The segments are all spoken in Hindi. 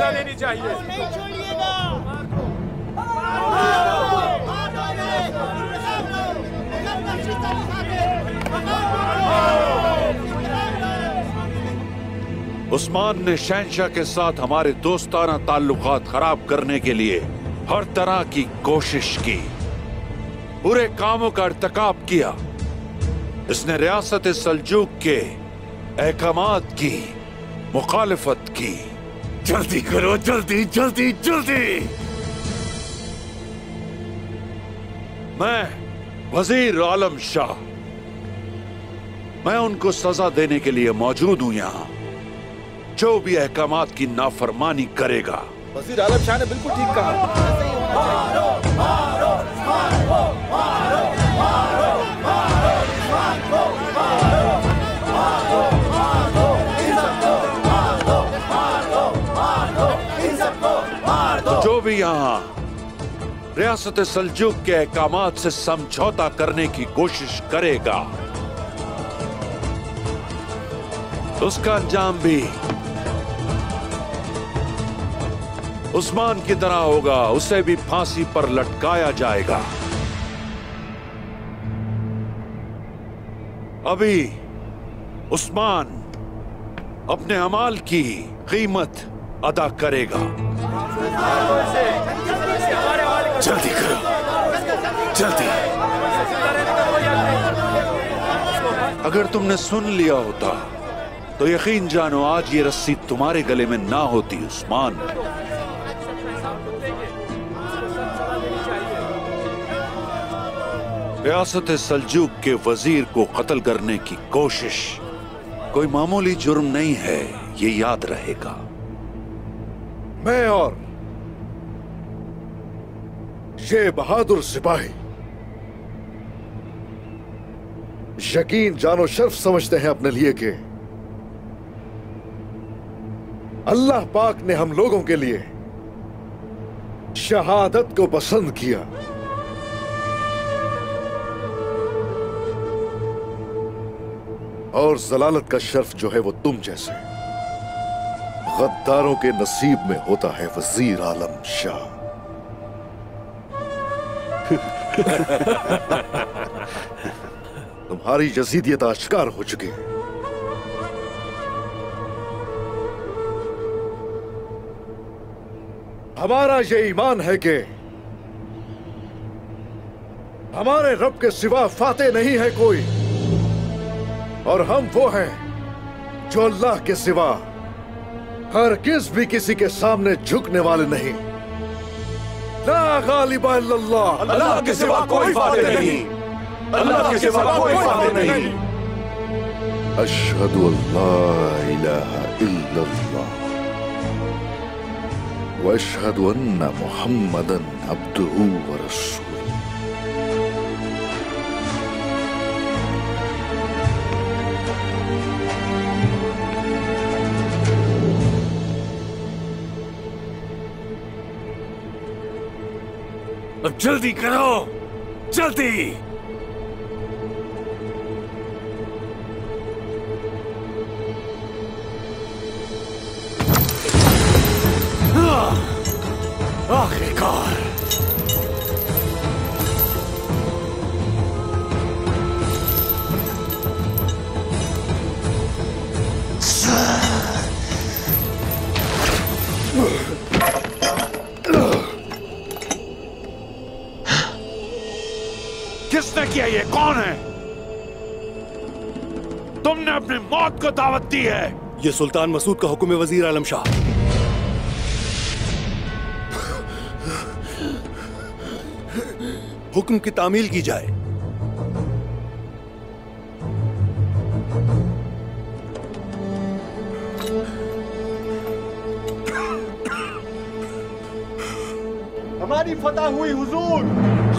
सजा देनी चाहिए। नहीं छोड़िएगा। उस्मान ने शहंशाह के साथ हमारे दोस्ताना ताल्लुकात खराब करने के लिए हर तरह की कोशिश की, बुरे कामों का इर्तिकाब किया। इसने रियासत सल्जूक के अहकामात की मुखालिफत की। जल्दी करो, जल्दी जल्दी जल्दी। मैं वजीर आलम शाह, मैं उनको सजा देने के लिए मौजूद हूं यहां। जो भी अहकामात की नाफरमानी करेगा। वजीर आलम शाह ने बिल्कुल ठीक कहा। जो भी यहाँ रियासत सल्जूक के अहकामात से समझौता करने की कोशिश करेगा, उसका अंजाम भी उस्मान की तरह होगा। उसे भी फांसी पर लटकाया जाएगा। अभी उस्मान अपने अमाल की कीमत अदा करेगा। जल्दी करो, जल्दी। अगर तुमने सुन लिया होता तो यकीन जानो आज ये रस्सी तुम्हारे गले में ना होती उस्मान। रियासत सल्जूक के वजीर को कत्ल करने की कोशिश कोई मामूली जुर्म नहीं है, ये याद रहेगा। मैं और ये बहादुर सिपाही यकीन जानो शर्फ समझते हैं अपने लिए कि अल्लाह पाक ने हम लोगों के लिए शहादत को पसंद किया। और जलालत का शर्फ जो है वो तुम जैसे गद्दारों के नसीब में होता है वजीर आलम शाह। तुम्हारी यजीदियत आश्कार हो चुकी है। हमारा ये ईमान है कि हमारे रब के सिवा फाते नहीं है कोई, और हम वो हैं जो अल्लाह के सिवा हरगिज़ भी किसी के सामने झुकने वाले नहीं। ला गालिबा इल्लल्लाह, अल्लाह के सिवा कोई फाते नहीं, अल्लाह के सिवा कोई फाते नहीं। अशहदु अल्ला इलाहा इल्लल्लाह व अशहदु अन्ना मुहम्मदन अब्दुहु व रसूलुहु। अब जल्दी करो, जल्दी। आखिरकार किसने किया? ये कौन है? तुमने अपनी मौत को दावत दी है। ये सुल्तान मसूद का हुक्म है वजीर आलम शाह। हुक्म की तामील की जाए। हमारी फतह हुई हुजूर।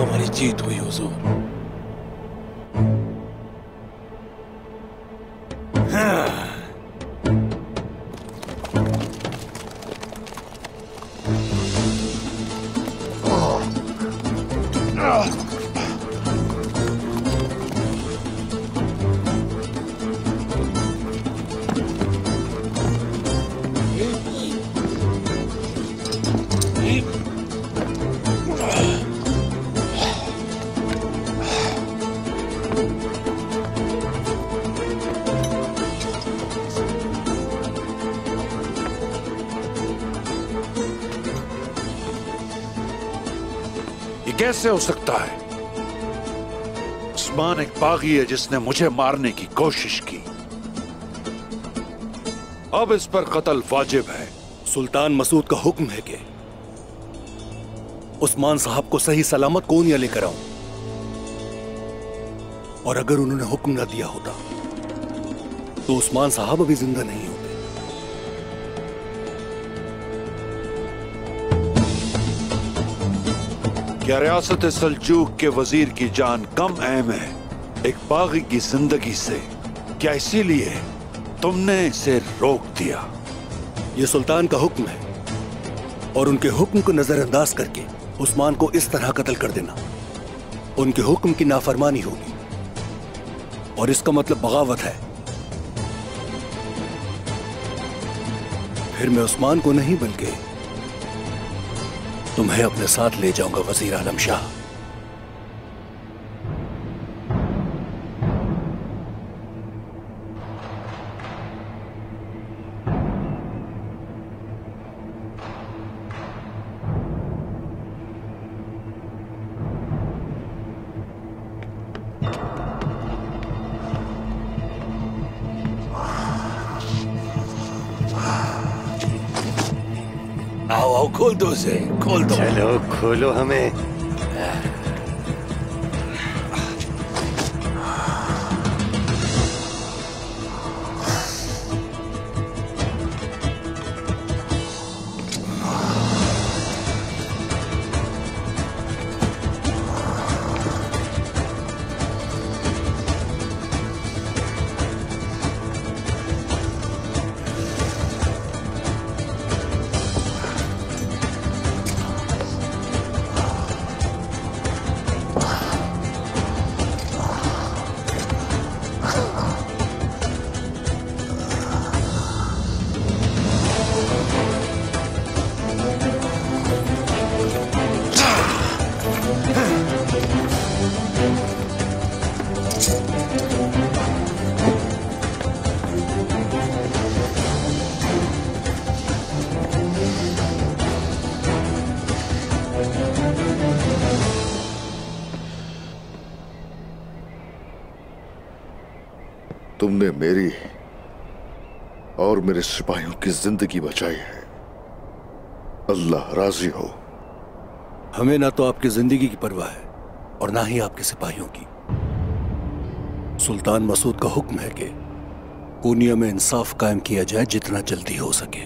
हमारी जीत हुई हुजूर। कैसे हो सकता है? उस्मान एक बागी है जिसने मुझे मारने की कोशिश की। अब इस पर कत्ल वाजिब है। सुल्तान मसूद का हुक्म है कि उस्मान साहब को सही सलामत कोनिया लेकर आऊं, और अगर उन्होंने हुक्म न दिया होता तो उस्मान साहब अभी जिंदा नहीं होते। क्या रियासत सल्जूक के वजीर की जान कम अहम है एक बागी की जिंदगी से? क्या इसीलिए तुमने इसे रोक दिया? यह सुल्तान का हुक्म है और उनके हुक्म को नजरअंदाज करके उस्मान को इस तरह कत्ल कर देना उनके हुक्म की नाफरमानी होगी, और इसका मतलब बगावत है। फिर मैं उस्मान को नहीं बल्कि तुम्हें अपने साथ ले जाऊंगा वजीर आलम शाह। आओ आओ, खोल दो उसे, खोल दो। चलो खोलो हमें। तुमने मेरी और मेरे सिपाहियों की जिंदगी बचाई है। अल्लाह राजी हो। हमें ना तो आपकी जिंदगी की परवाह है और ना ही आपके सिपाहियों की। सुल्तान मसूद का हुक्म है कि कोनिया में इंसाफ कायम किया जाए जितना जल्दी हो सके।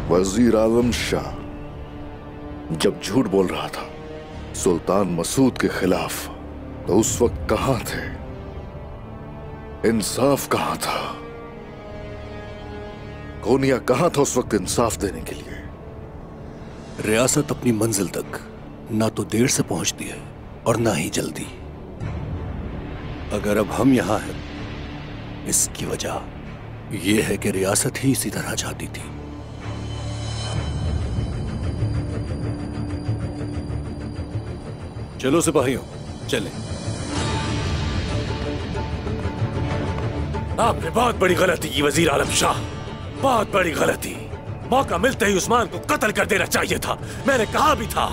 वजीर आलम शाह जब झूठ बोल रहा था सुल्तान मसूद के खिलाफ, तो उस वक्त कहां थे? इंसाफ कहां था? कोनिया कहां था उस वक्त इंसाफ देने के लिए? रियासत अपनी मंजिल तक ना तो देर से पहुंचती है और ना ही जल्दी। अगर अब हम यहां हैं, इसकी वजह यह है कि रियासत ही इसी तरह चाहती थी। चलो सिपाहियों, चलें। आपने बहुत बड़ी गलती की वजीर आलम शाह, बहुत बड़ी गलती। मौका मिलते ही उस्मान को कत्ल कर देना चाहिए था। मैंने कहा भी था।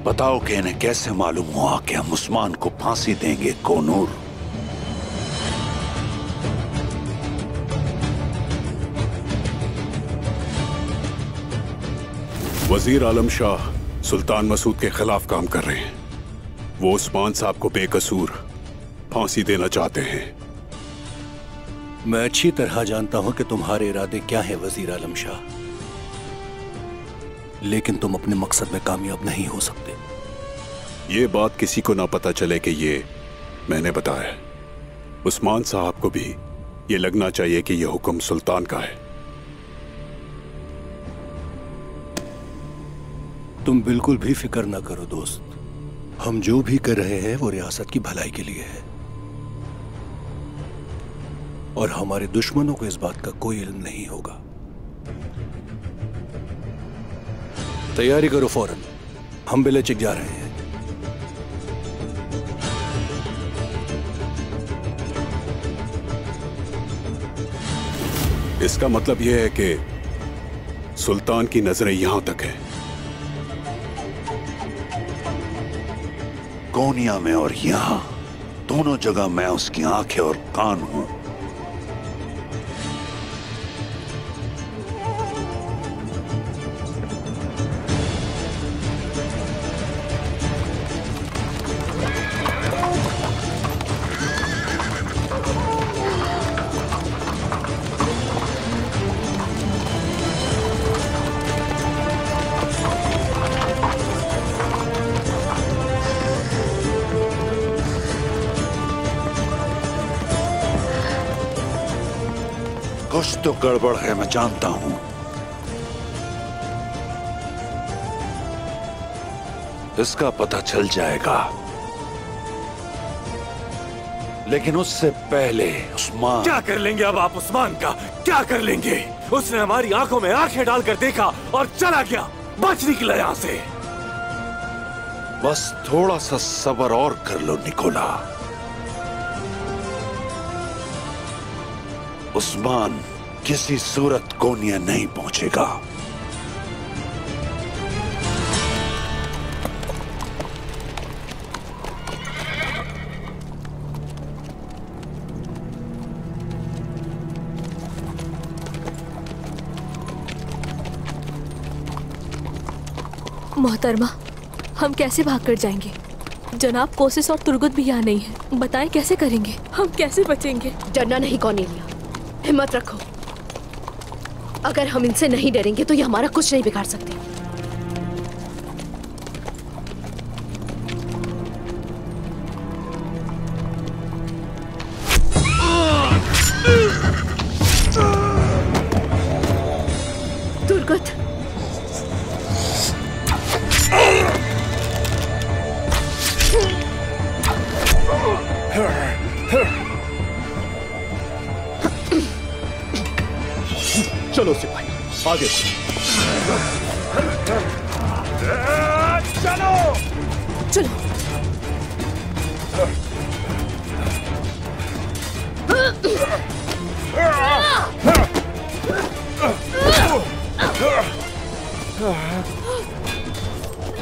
बताओ कि इन्हें कैसे मालूम हुआ कि हम उस्मान को फांसी देंगे? कोनूर, वजीर आलम शाह सुल्तान मसूद के खिलाफ काम कर रहे हैं। वो उस्मान साहब को बेकसूर फांसी देना चाहते हैं। मैं अच्छी तरह जानता हूं कि तुम्हारे इरादे क्या हैं वजीर आलम शाह, लेकिन तुम अपने मकसद में कामयाब नहीं हो सकते। ये बात किसी को ना पता चले कि ये मैंने बताया। उस्मान साहब को भी ये लगना चाहिए कि यह हुक्म सुल्तान का है। तुम बिल्कुल भी फिक्र ना करो दोस्त। हम जो भी कर रहे हैं वो रियासत की भलाई के लिए है, और हमारे दुश्मनों को इस बात का कोई इल्म नहीं होगा। तैयारी करो फौरन, हम बेलेचिक जा रहे हैं। इसका मतलब यह है कि सुल्तान की नजरें यहां तक है। कोनिया में और यहां दोनों जगह मैं उसकी आंखें और कान हूं। कुछ तो गड़बड़ है, मैं जानता हूं। इसका पता चल जाएगा, लेकिन उससे पहले उस्मान। क्या कर लेंगे अब आप उस्मान का? क्या कर लेंगे? उसने हमारी आंखों में आंखें डालकर देखा और चला गया, बच निकला यहां से। बस थोड़ा सा सब्र और कर लो निकोला। उस्मान किसी सूरत कोनिया नहीं पहुंचेगा। मोहतरमा, हम कैसे भागकर जाएंगे? जनाब कोसिस और तुर्गुत भी यहाँ नहीं है। बताएं कैसे करेंगे? हम कैसे बचेंगे? डरना नहीं कॉर्नेलिया, हिम्मत रखो। अगर हम इनसे नहीं डरेंगे तो ये हमारा कुछ नहीं बिगाड़ सकते। तुर्गुत, चलो सिपाही आगे। चलो चलो।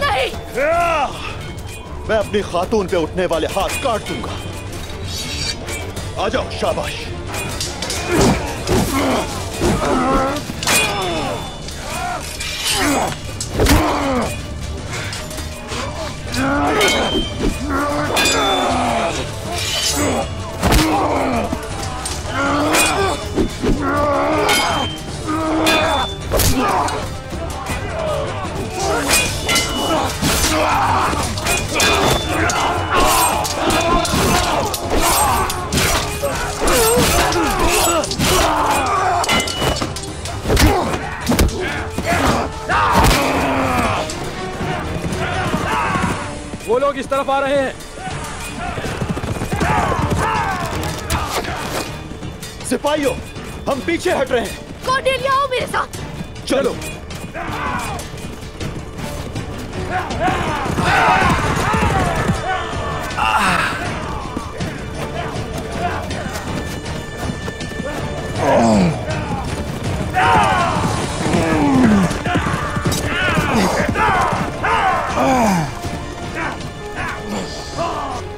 नहीं, मैं अपनी खातून पे उठने वाले हाथ काट दूंगा। आ जाओ, शाबाश। वो लोग इस तरफ आ रहे हैं। सिपाहियों, हम पीछे हट रहे हैं। कॉर्नेलिया आओ मेरे साथ। चलो।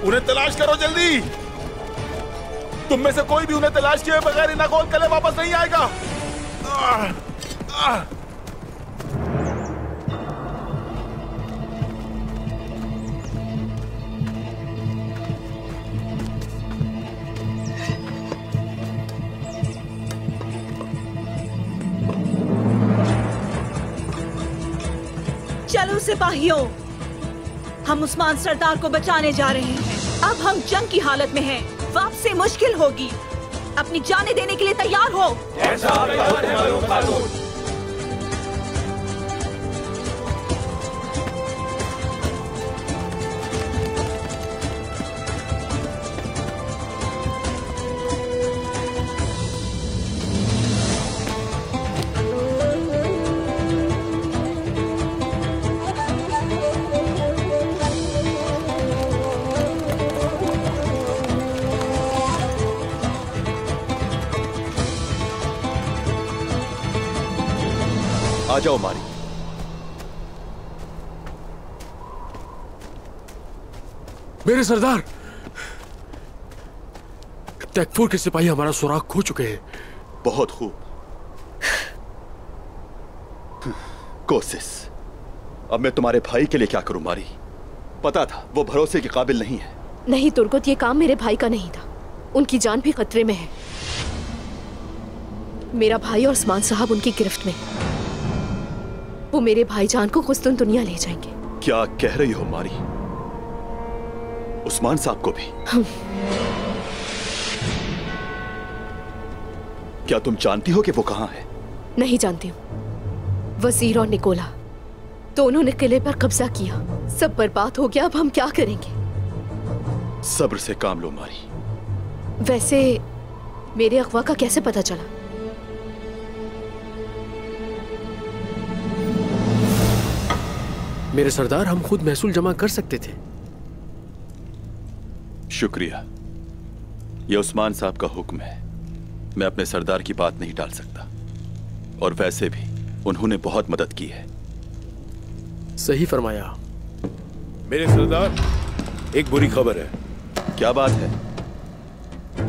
उन्हें तलाश करो जल्दी। तुम में से कोई भी उन्हें तलाश किए बगैर इनागोल किले वापस नहीं आएगा। चलो सिपाहियों, हम उस्मान सरदार को बचाने जा रहे हैं। अब हम जंग की हालत में हैं। वापसी मुश्किल होगी। अपनी जानें देने के लिए तैयार हो। आ जाओ मारी। मेरे सरदार, तैकफूर के सिपाही हमारा सुराग खो चुके हैं। बहुत खूब। कोशिश। अब मैं तुम्हारे भाई के लिए क्या करूं मारी? पता था वो भरोसे के काबिल नहीं है। नहीं तुर्गुत, ये काम मेरे भाई का नहीं था। उनकी जान भी खतरे में है। मेरा भाई और उस्मान साहब उनकी गिरफ्त में। वो मेरे भाईजान को कुछ दुनिया ले जाएंगे। क्या कह रही हो मारी? उस्मान साहब को भी? क्या तुम जानती हो कि वो कहां है? नहीं जानती हूँ। वजीर और निकोला दोनों ने किले पर कब्जा किया। सब बर्बाद हो गया। अब हम क्या करेंगे? सब्र से काम लो मारी। वैसे मेरे अगवा का कैसे पता चला? मेरे सरदार, हम खुद महसूल जमा कर सकते थे। शुक्रिया। यह उस्मान साहब का हुक्म है। मैं अपने सरदार की बात नहीं टाल सकता। और वैसे भी उन्होंने बहुत मदद की है। सही फरमाया। मेरे सरदार, एक बुरी खबर है। क्या बात है?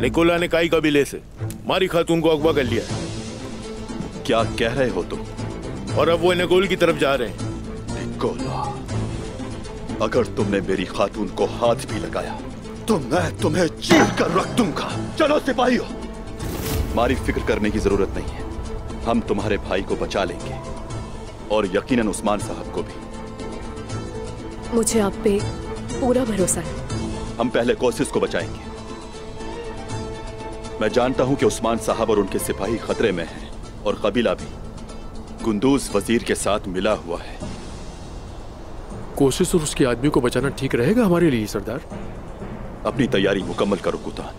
निकोला ने काई कबीले से मारी खातून को अगवा कर लिया। क्या कह रहे हो तुम? और अब वो निकोल की तरफ जा रहे हैं। निकोला, अगर तुमने मेरी खातून को हाथ भी लगाया तो मैं तुम्हें चीर कर रख दूंगा। चलो सिपाहियों। मारी, फिक्र करने की जरूरत नहीं है। हम तुम्हारे भाई को बचा लेंगे और यकीनन उस्मान साहब को भी। मुझे आप पे पूरा भरोसा है। हम पहले कोशिश को बचाएंगे। मैं जानता हूं कि उस्मान साहब और उनके सिपाही खतरे में हैं और कबीला भी गुंदूज वजीर के साथ मिला हुआ है। कोशिश और उसके आदमी को बचाना ठीक रहेगा हमारे लिए सरदार। अपनी तैयारी मुकम्मल करो कुतान।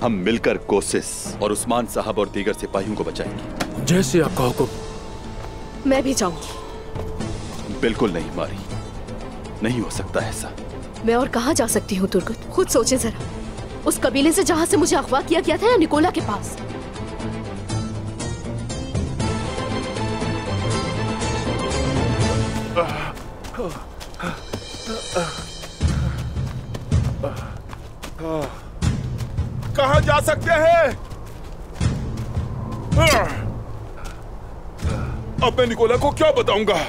हम मिलकर कोशिश और उस्मान साहब और दीगर सिपाहियों को बचाएंगे। जैसे आपका हुक्म। मैं भी जाऊंगी। बिल्कुल नहीं मारी, नहीं हो सकता ऐसा। मैं और कहां जा सकती हूँ तुर्गुत? खुद सोचे जरा। उस कबीले से जहां से मुझे अगवा किया गया था या निकोला के पास? कहां जा सकते हैं? अब मैं निकोला को क्या बताऊंगा?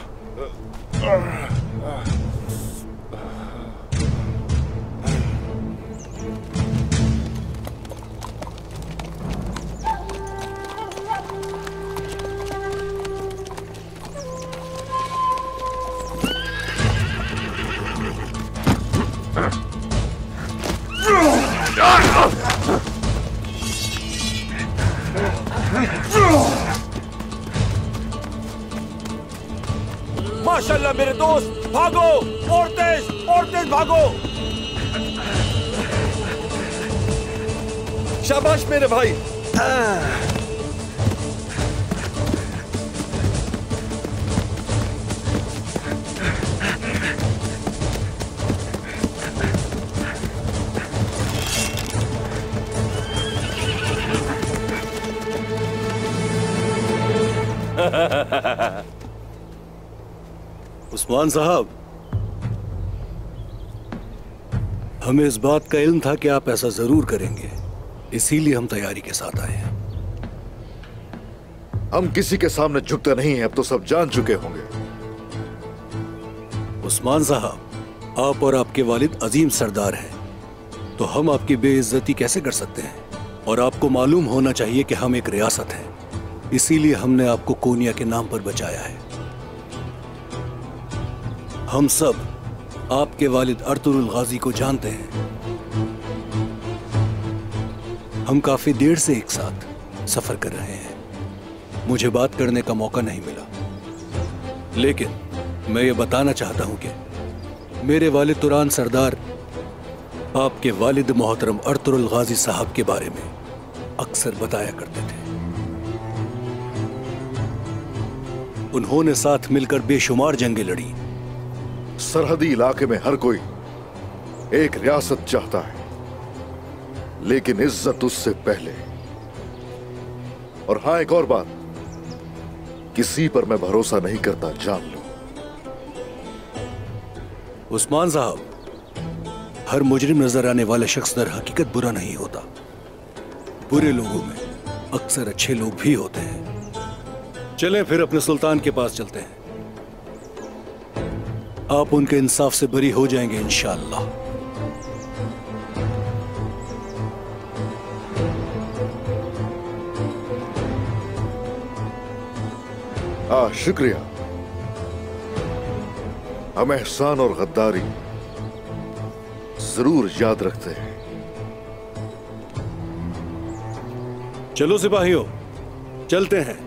माशाल्लाह मेरे दोस्त, भागो और तेज भागो। शाबाश मेरे भाई। उस्मान साहब, हमें इस बात का इल्म था कि आप ऐसा जरूर करेंगे, इसीलिए हम तैयारी के साथ आए हैं। हम किसी के सामने झुकते नहीं हैं, अब तो सब जान चुके होंगे। उस्मान साहब, आप और आपके वालिद अजीम सरदार हैं, तो हम आपकी बेइज्जती कैसे कर सकते हैं? और आपको मालूम होना चाहिए कि हम एक रियासत हैं, इसीलिए हमने आपको कोनिया के नाम पर बचाया है। हम सब आपके वालिद अर्तुरुल गाजी को जानते हैं। हम काफी देर से एक साथ सफर कर रहे हैं। मुझे बात करने का मौका नहीं मिला, लेकिन मैं ये बताना चाहता हूं कि मेरे वालिद तुरान सरदार आपके वालिद मोहतरम अर्तुरुल गाजी साहब के बारे में अक्सर बताया करते थे। उन्होंने साथ मिलकर बेशुमार जंगें लड़ी। सरहदी इलाके में हर कोई एक रियासत चाहता है, लेकिन इज्जत उससे पहले। और हाँ, एक और बात, किसी पर मैं भरोसा नहीं करता, जान लो। उस्मान साहब, हर मुजरिम नजर आने वाला शख्स दर हकीकत बुरा नहीं होता। बुरे लोगों में अक्सर अच्छे लोग भी होते हैं। चलें फिर अपने सुल्तान के पास चलते हैं। आप उनके इंसाफ से बरी हो जाएंगे इंशाअल्लाह। शुक्रिया। हम एहसान और गद्दारी जरूर याद रखते हैं। चलो सिपाहियों, चलते हैं।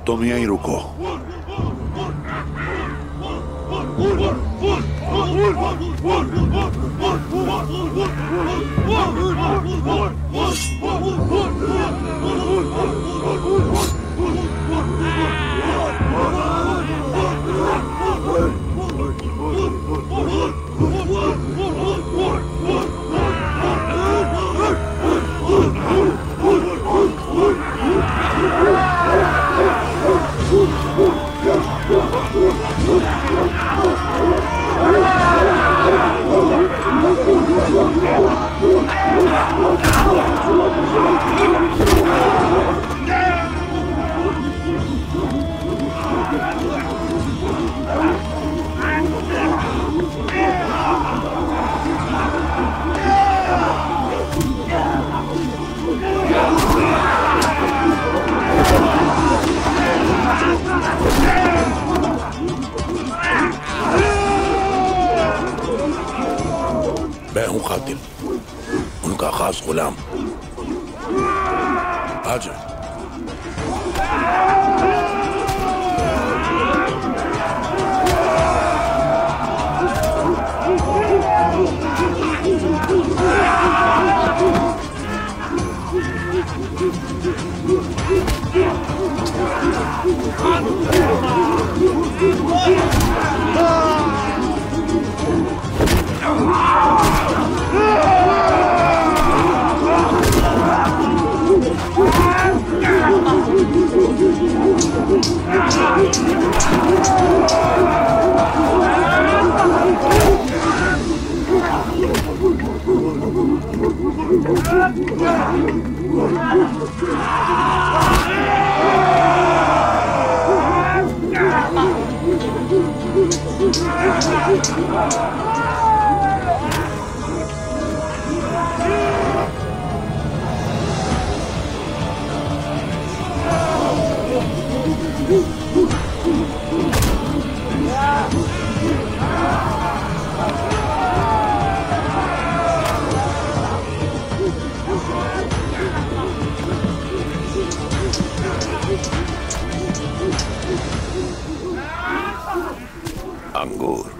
तुम यहीं रुको। मैं हूं खातिम, उनका खास गुलाम। आज अंगूर।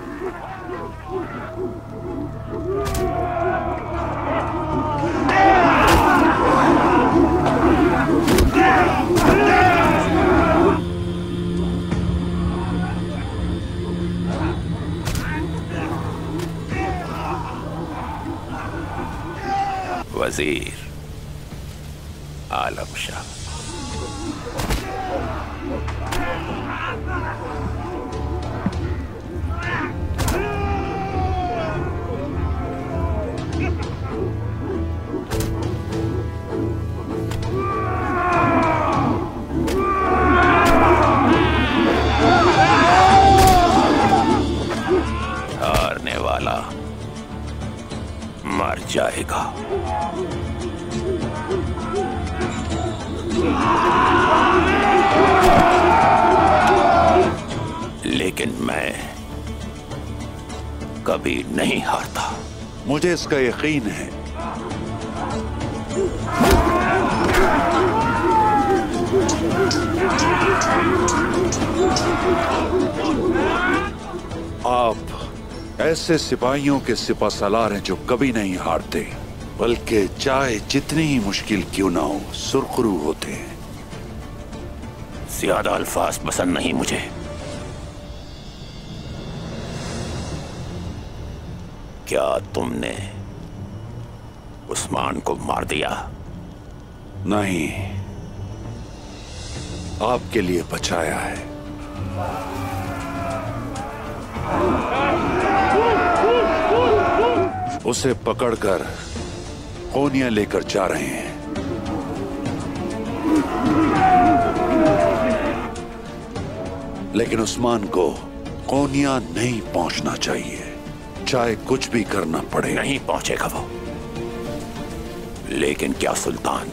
वजीर आलम शाह। हारने वाला मर जाएगा। लेकिन मैं कभी नहीं हारता। मुझे इसका यकीन है। आप ऐसे सिपाहियों के सिपासलार हैं जो कभी नहीं हारते, बल्कि चाहे जितनी ही मुश्किल क्यों ना हो सुरखरू होते हैं। ज्यादा अल्फाज पसंद नहीं मुझे। क्या तुमने उस्मान को मार दिया? नहीं, आपके लिए बचाया है। उसे पकड़कर कोनिया लेकर जा रहे हैं। लेकिन उस्मान को कोनिया नहीं पहुंचना चाहिए, चाहे कुछ भी करना पड़े। नहीं पहुंचेगा वो। लेकिन क्या सुल्तान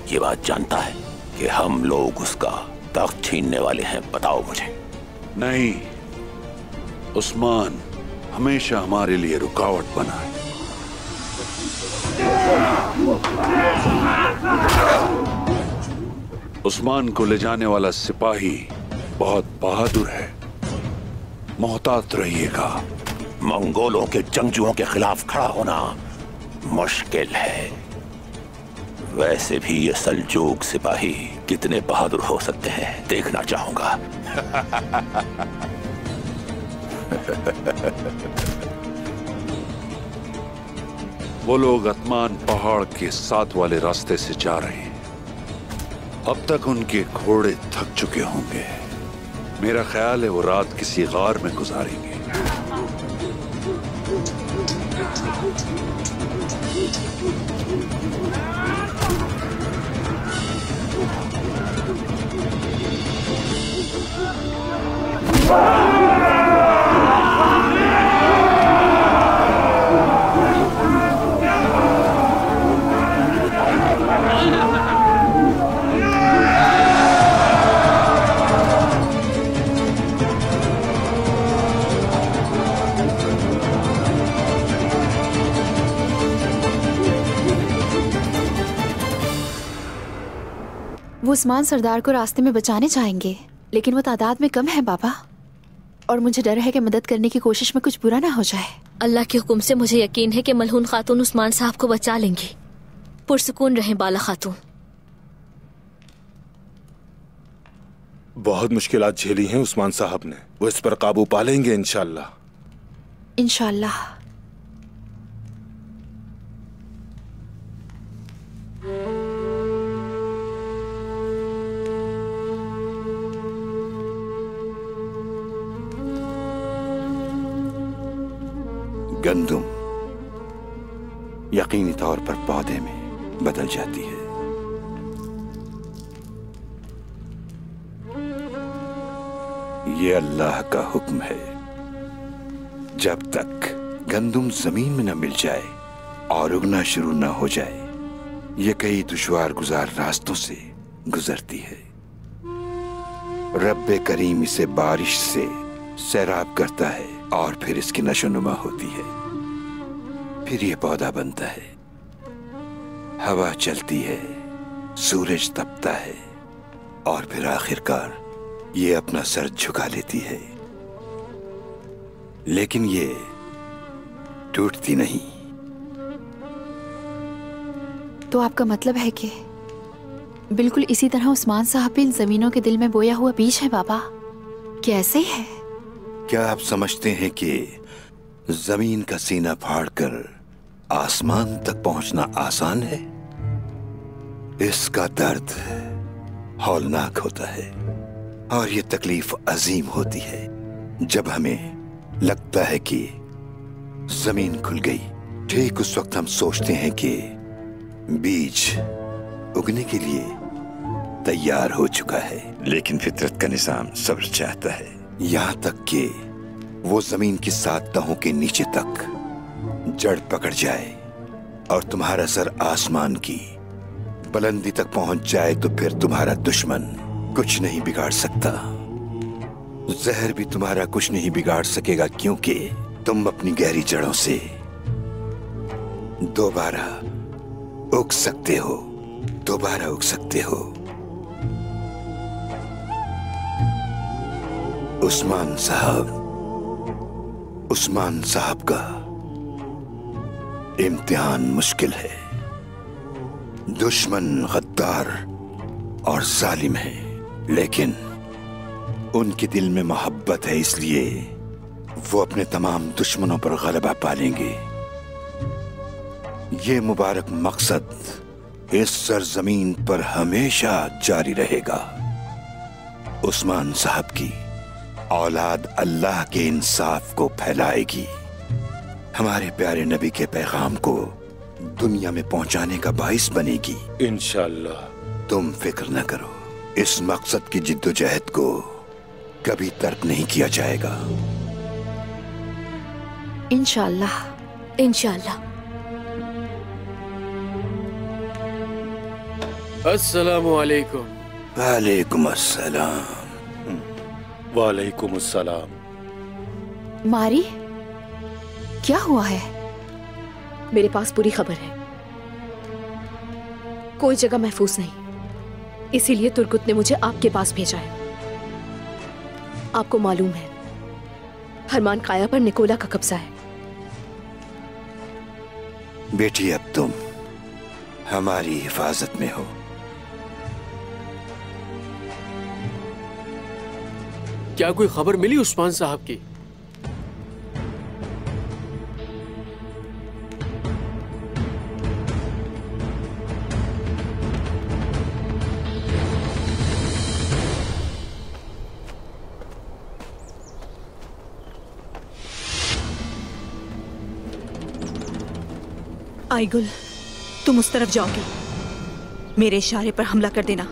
ये बात जानता है कि हम लोग उसका तख्त छीनने वाले हैं? बताओ मुझे। नहीं, उस्मान हमेशा हमारे लिए रुकावट बना है। उस्मान को ले जाने वाला सिपाही बहुत बहादुर है। मोहतात रहिएगा। मंगोलों के जंगजुओं के खिलाफ खड़ा होना मुश्किल है। वैसे भी ये सल्जूक सिपाही कितने बहादुर हो सकते हैं देखना चाहूंगा। वो लोग अतमान पहाड़ के साथ वाले रास्ते से जा रहे हैं। अब तक उनके घोड़े थक चुके होंगे। मेरा ख्याल है वो रात किसी गार में गुजारेंगे। वो उस्मान सरदार को रास्ते में बचाने चाहेंगे, लेकिन वो तादाद में कम है बाबा, और मुझे डर है कि मदद करने की कोशिश में कुछ बुरा ना हो जाए। अल्लाह के हुक्म से मुझे यकीन है कि मलहून खातून उस्मान साहब को बचा लेंगी। पुरसुकून रहें बाला खातून। बहुत मुश्किलात झेली हैं उस्मान साहब ने, वो इस पर काबू पा लेंगे इंशाअल्लाह। इंशाअल्लाह। गंदुम यकीनी तौर पर पौधे में बदल जाती है। ये अल्लाह का हुक्म है। जब तक गंदुम जमीन में न मिल जाए और उगना शुरू न हो जाए, ये कई दुश्वार गुजार रास्तों से गुजरती है। रब्बे करीम इसे बारिश से सैराब करता है और फिर इसकी नशोनुमा होती है। फिर ये पौधा बनता है, हवा चलती है, सूरज तपता है और फिर आखिरकार ये अपना सर झुका लेती है। लेकिन ये टूटती नहीं। तो आपका मतलब है कि बिल्कुल इसी तरह उस्मान साहब भी इन जमीनों के दिल में बोया हुआ बीज है बाबा? कैसे है? क्या आप समझते हैं कि जमीन का सीना फाड़कर आसमान तक पहुंचना आसान है? इसका दर्द हौलनाक होता है और ये तकलीफ अजीम होती है जब हमें लगता है कि जमीन खुल गई। ठीक उस वक्त हम सोचते हैं कि बीज उगने के लिए तैयार हो चुका है। लेकिन फितरत का निजाम सब्र चाहता है, यहां तक कि वो जमीन की 7 तहों के नीचे तक जड़ पकड़ जाए और तुम्हारा सर आसमान की बुलंदी तक पहुंच जाए, तो फिर तुम्हारा दुश्मन कुछ नहीं बिगाड़ सकता। जहर भी तुम्हारा कुछ नहीं बिगाड़ सकेगा, क्योंकि तुम अपनी गहरी जड़ों से दोबारा उग सकते हो, दोबारा उग सकते हो। उस्मान साहब का इम्तिहान मुश्किल है। दुश्मन गद्दार और जालिम है, लेकिन उनके दिल में मोहब्बत है, इसलिए वो अपने तमाम दुश्मनों पर गलबा पालेंगे। ये मुबारक मकसद इस सरजमीन पर हमेशा जारी रहेगा। उस्मान साहब की औलाद अल्लाह के इंसाफ को फैलाएगी, हमारे प्यारे नबी के पैगाम को दुनिया में पहुंचाने का बाइस बनेगी इंशाअल्लाह। तुम फिक्र न करो, इस मकसद की जिद्दोजहद को कभी तर्क नहीं किया जाएगा। इंशाअल्लाह। इंशाअल्लाह। अस्सलामु अलैकुम। वालेकुम अस्सलाम। वालेकुम अस्सलाम। मारी, क्या हुआ है? मेरे पास पूरी खबर है। कोई जगह महफूज नहीं, इसीलिए तुर्गुत ने मुझे आपके पास भेजा है। आपको मालूम है, हरमान काया पर निकोला का कब्जा है। बेटी, अब तुम हमारी हिफाजत में हो। क्या कोई खबर मिली उस्मान साहब की? आईगुल, तुम उस तरफ जाओगे, मेरे इशारे पर हमला कर देना।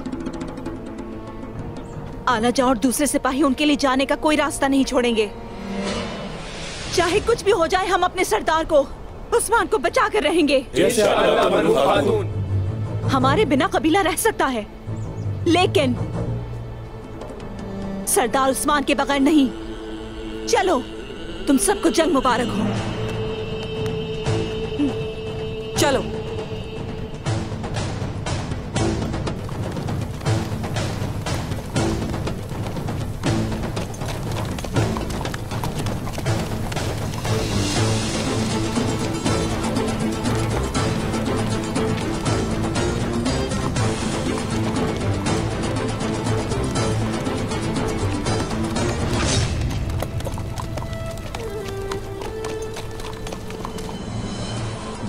आलाजा और दूसरे सिपाही उनके लिए जाने का कोई रास्ता नहीं छोड़ेंगे। चाहे कुछ भी हो जाए, हम अपने सरदार को, उस्मान को बचा कर रहेंगे। हमारे बिना कबीला रह सकता है, लेकिन सरदार उस्मान के बगैर नहीं। चलो, तुम सबको जंग मुबारक हो। चलो।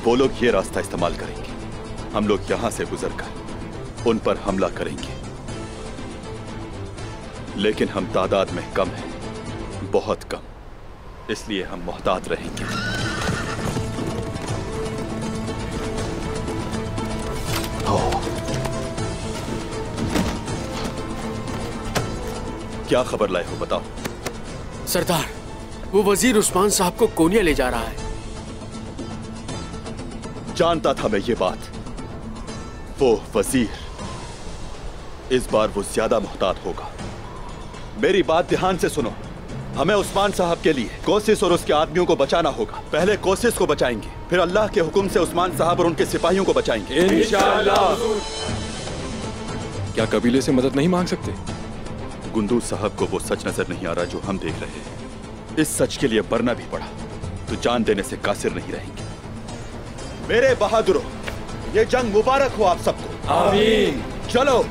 वो लोग ये रास्ता इस्तेमाल करेंगे, हम लोग यहां से गुजरकर उन पर हमला करेंगे। लेकिन हम तादाद में कम हैं, बहुत कम, इसलिए हम मोहतात रहेंगे। क्या खबर लाए हो, बताओ। सरदार, वो वजीर उस्मान साहब को कोनिया ले जा रहा है। जानता था मैं ये बात। वो वजीर इस बार वो ज्यादा मोहतात होगा। मेरी बात ध्यान से सुनो। हमें उस्मान साहब के लिए कोशिश और उसके आदमियों को बचाना होगा। पहले कोशिश को बचाएंगे, फिर अल्लाह के हुक्म से उस्मान साहब और उनके सिपाहियों को बचाएंगे इंशाअल्लाह। क्या कबीले से मदद नहीं मांग सकते? गुंदूज साहब को वो सच नजर नहीं आ रहा जो हम देख रहे हैं। इस सच के लिए मरना भी पड़ा तो जान देने से कासिर नहीं रहेंगे। मेरे बहादुरों, ये जंग मुबारक हो आप सबको। आमीन। चलो।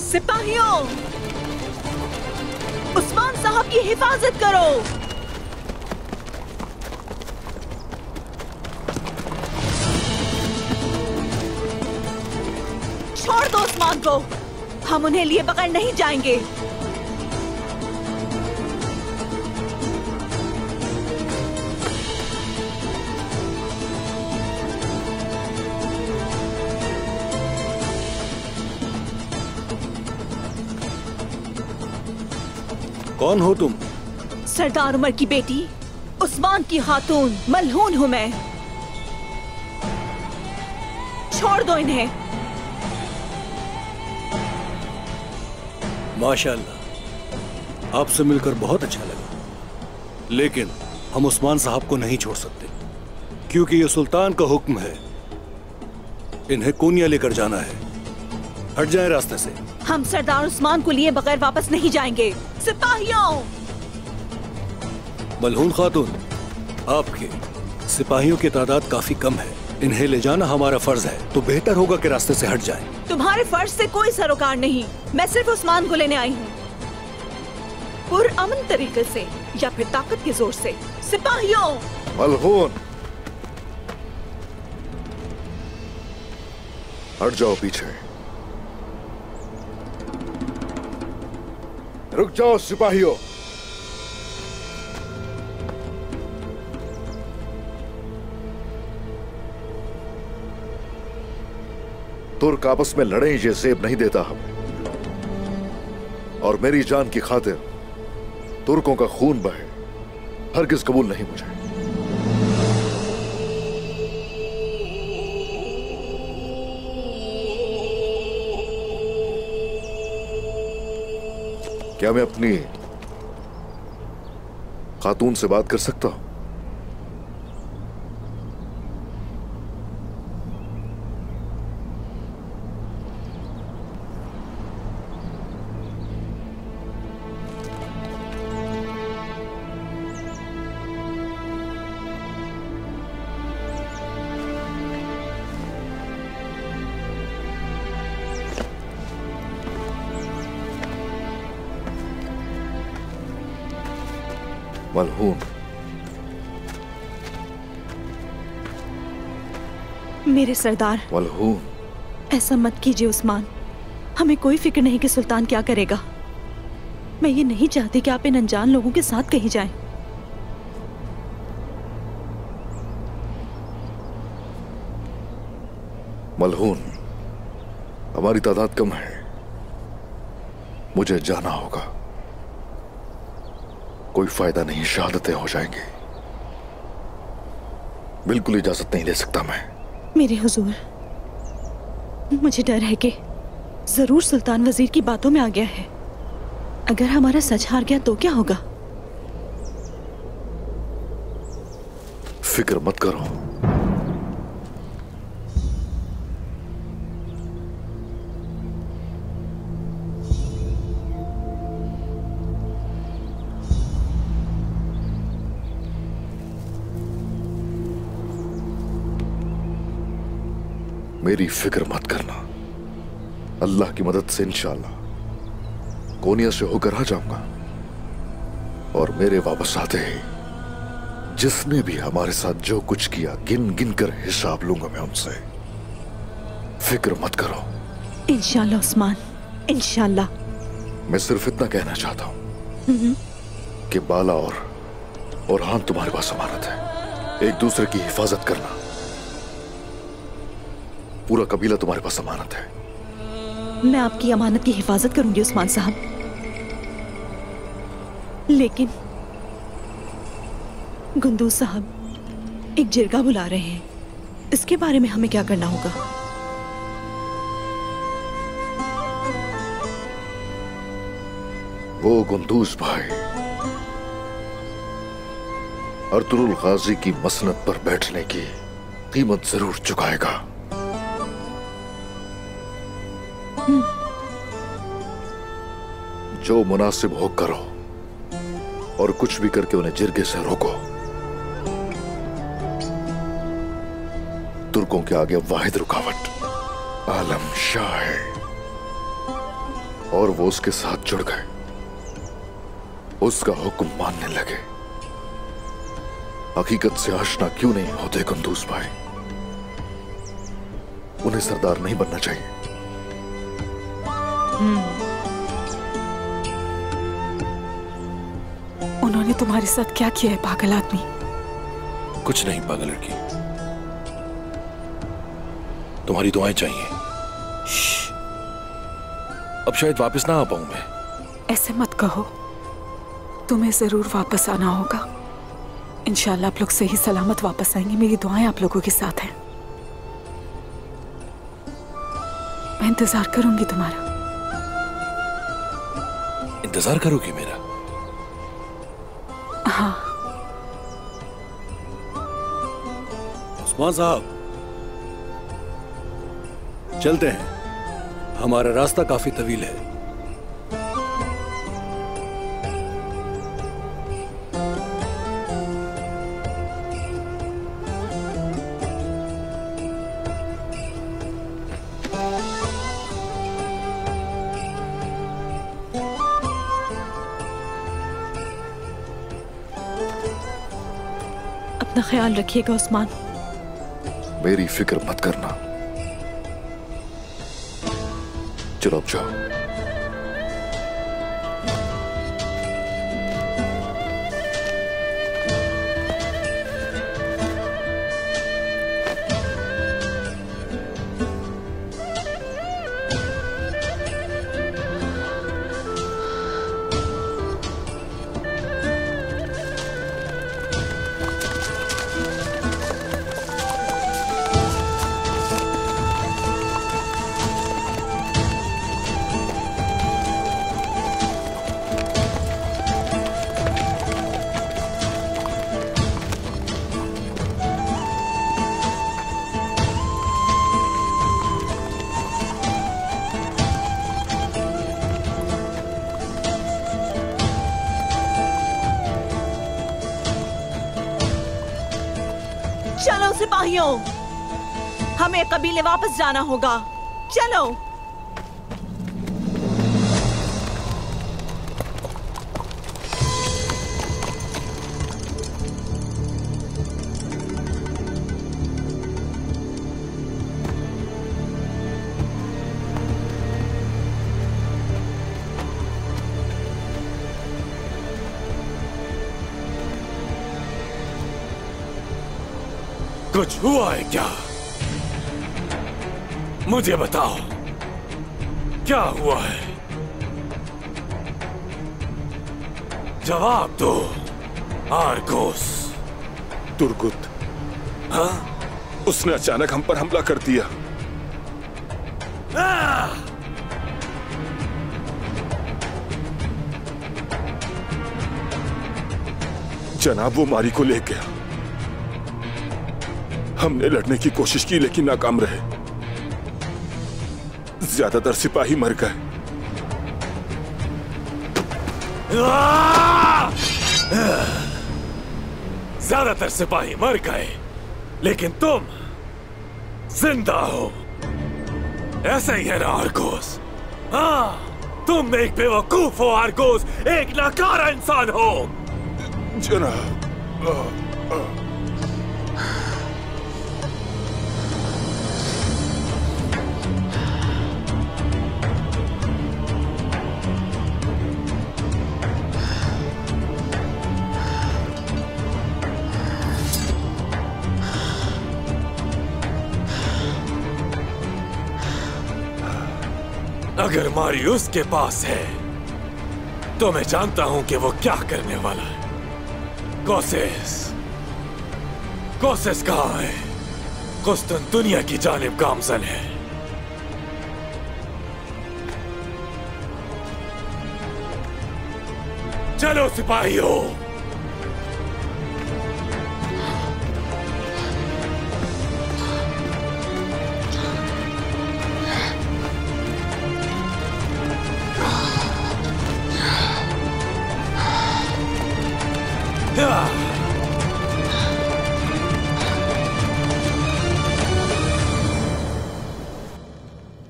सिपाहियों, उस्मान साहब की हिफाजत करो। छोड़ दो उस्मान को, हम उन्हें लिए बगैर नहीं जाएंगे। कौन हो तुम? सरदार उमर की बेटी उस्मान की खातून मलहून हूँ मैं। छोड़ दो इन्हें। माशाअल्लाह, आपसे मिलकर बहुत अच्छा लगा, लेकिन हम उस्मान साहब को नहीं छोड़ सकते क्योंकि ये सुल्तान का हुक्म है। इन्हें कोनिया लेकर जाना है। हट जाएं रास्ते से। हम सरदार उस्मान को लिए बगैर वापस नहीं जाएंगे। सिपाहियों! मलहून खातून, आपके सिपाहियों की तादाद काफी कम है, इन्हें ले जाना हमारा फर्ज है, तो बेहतर होगा कि रास्ते से हट जाएं। तुम्हारे फर्ज से कोई सरोकार नहीं। मैं सिर्फ उस्मान को लेने आई हूँ, पुरअमन तरीके से या फिर ताकत के जोर से। सिपाहियों! मलहून, हट जाओ पीछे। रुक जाओ सिपाहियों। तुर्क आपस में लड़े ये जेब नहीं देता हम, और मेरी जान की खातिर तुर्कों का खून बहे हरगिज कबूल नहीं मुझे। क्या मैं अपनी खातून से बात कर सकता हूं? मलहून, मेरे सरदार। मलहून, ऐसा मत कीजिए उस्मान। हमें कोई फिक्र नहीं कि सुल्तान क्या करेगा। मैं ये नहीं चाहती कि आप इन अनजान लोगों के साथ कहीं जाएं। मलहून, हमारी तादाद कम है, मुझे जाना होगा। कोई फायदा नहीं, शहादतें हो जाएंगी। बिल्कुल इजाजत नहीं ले सकता मैं। मेरे हुजूर, मुझे डर है कि जरूर सुल्तान वजीर की बातों में आ गया है। अगर हमारा सच हार गया तो क्या होगा? फिक्र मत करो। मेरी फिक्र मत करना। अल्लाह की मदद से इंशाअल्लाह कोनिया से होकर आ जाऊंगा, और मेरे वापस आते ही जिसने भी हमारे साथ जो कुछ किया गिन गिन कर हिसाब लूंगा मैं उनसे। फिक्र मत करो। इंशाअल्लाह उस्मान, इंशाअल्लाह। मैं सिर्फ इतना कहना चाहता हूं कि बाला और हान तुम्हारे पास अमानत है। एक दूसरे की हिफाजत करना। पूरा कबीला तुम्हारे पास अमानत है। मैं आपकी अमानत की हिफाजत करूंगी उस्मान साहब, लेकिन गुंदूज साहब एक जिरगा बुला रहे हैं। इसके बारे में हमें क्या करना होगा? वो गुंदूज भाई अर्तुरुल गाजी की मसनद पर बैठने की कीमत जरूर चुकाएगा। जो मुनासिब हो करो, और कुछ भी करके उन्हें जिरगे से रोको। तुर्कों के आगे वाहिद रुकावट आलम शाह है, और वो उसके साथ जुड़ गए, उसका हुक्म मानने लगे। हकीकत से आशना क्यों नहीं होते कुंदूज भाई? उन्हें सरदार नहीं बनना चाहिए। उन्होंने तुम्हारे साथ क्या किया है पागल आदमी? कुछ नहीं पागल लड़की, तुम्हारी दुआएं चाहिए। अब शायद वापस ना आ पाऊं मैं। ऐसे मत कहो। तुम्हें जरूर वापस आना होगा। इंशाल्लाह आप लोग सही सलामत वापस आएंगे। मेरी दुआएं आप लोगों के साथ हैं। मैं इंतजार करूंगी तुम्हारा। इंतजार करोगी मेरा? हाँ। उस्मान साहब, चलते हैं, हमारा रास्ता काफी तवील है। अपना ख्याल रखिएगा उस्मान। मेरी फिक्र मत करना। चलो अब जाओ। चलो सिपाहियों, हमें कबीले वापस जाना होगा। चलो। कुछ हुआ है क्या? मुझे बताओ, क्या हुआ है? जवाब दो आर्गोस। तुर्गुत। हाँ? उसने अचानक हम पर हमला कर दिया। जनाब, वो मारी को ले गया। हमने लड़ने की कोशिश की लेकिन नाकाम रहे। ज्यादातर सिपाही मर गए। ज्यादातर सिपाही मर गए, लेकिन तुम जिंदा हो। ऐसा ही है ना आर्गोस? हाँ, तुम एक बेवकूफ हो आर्गोस, एक नाकारा इंसान हो। जनाब, अगर मारी उसके पास है तो मैं जानता हूं कि वो क्या करने वाला है। कोसेस कहां है? कुस्तुनतुनिया की जानिब गामजन है। चलो सिपाहियों,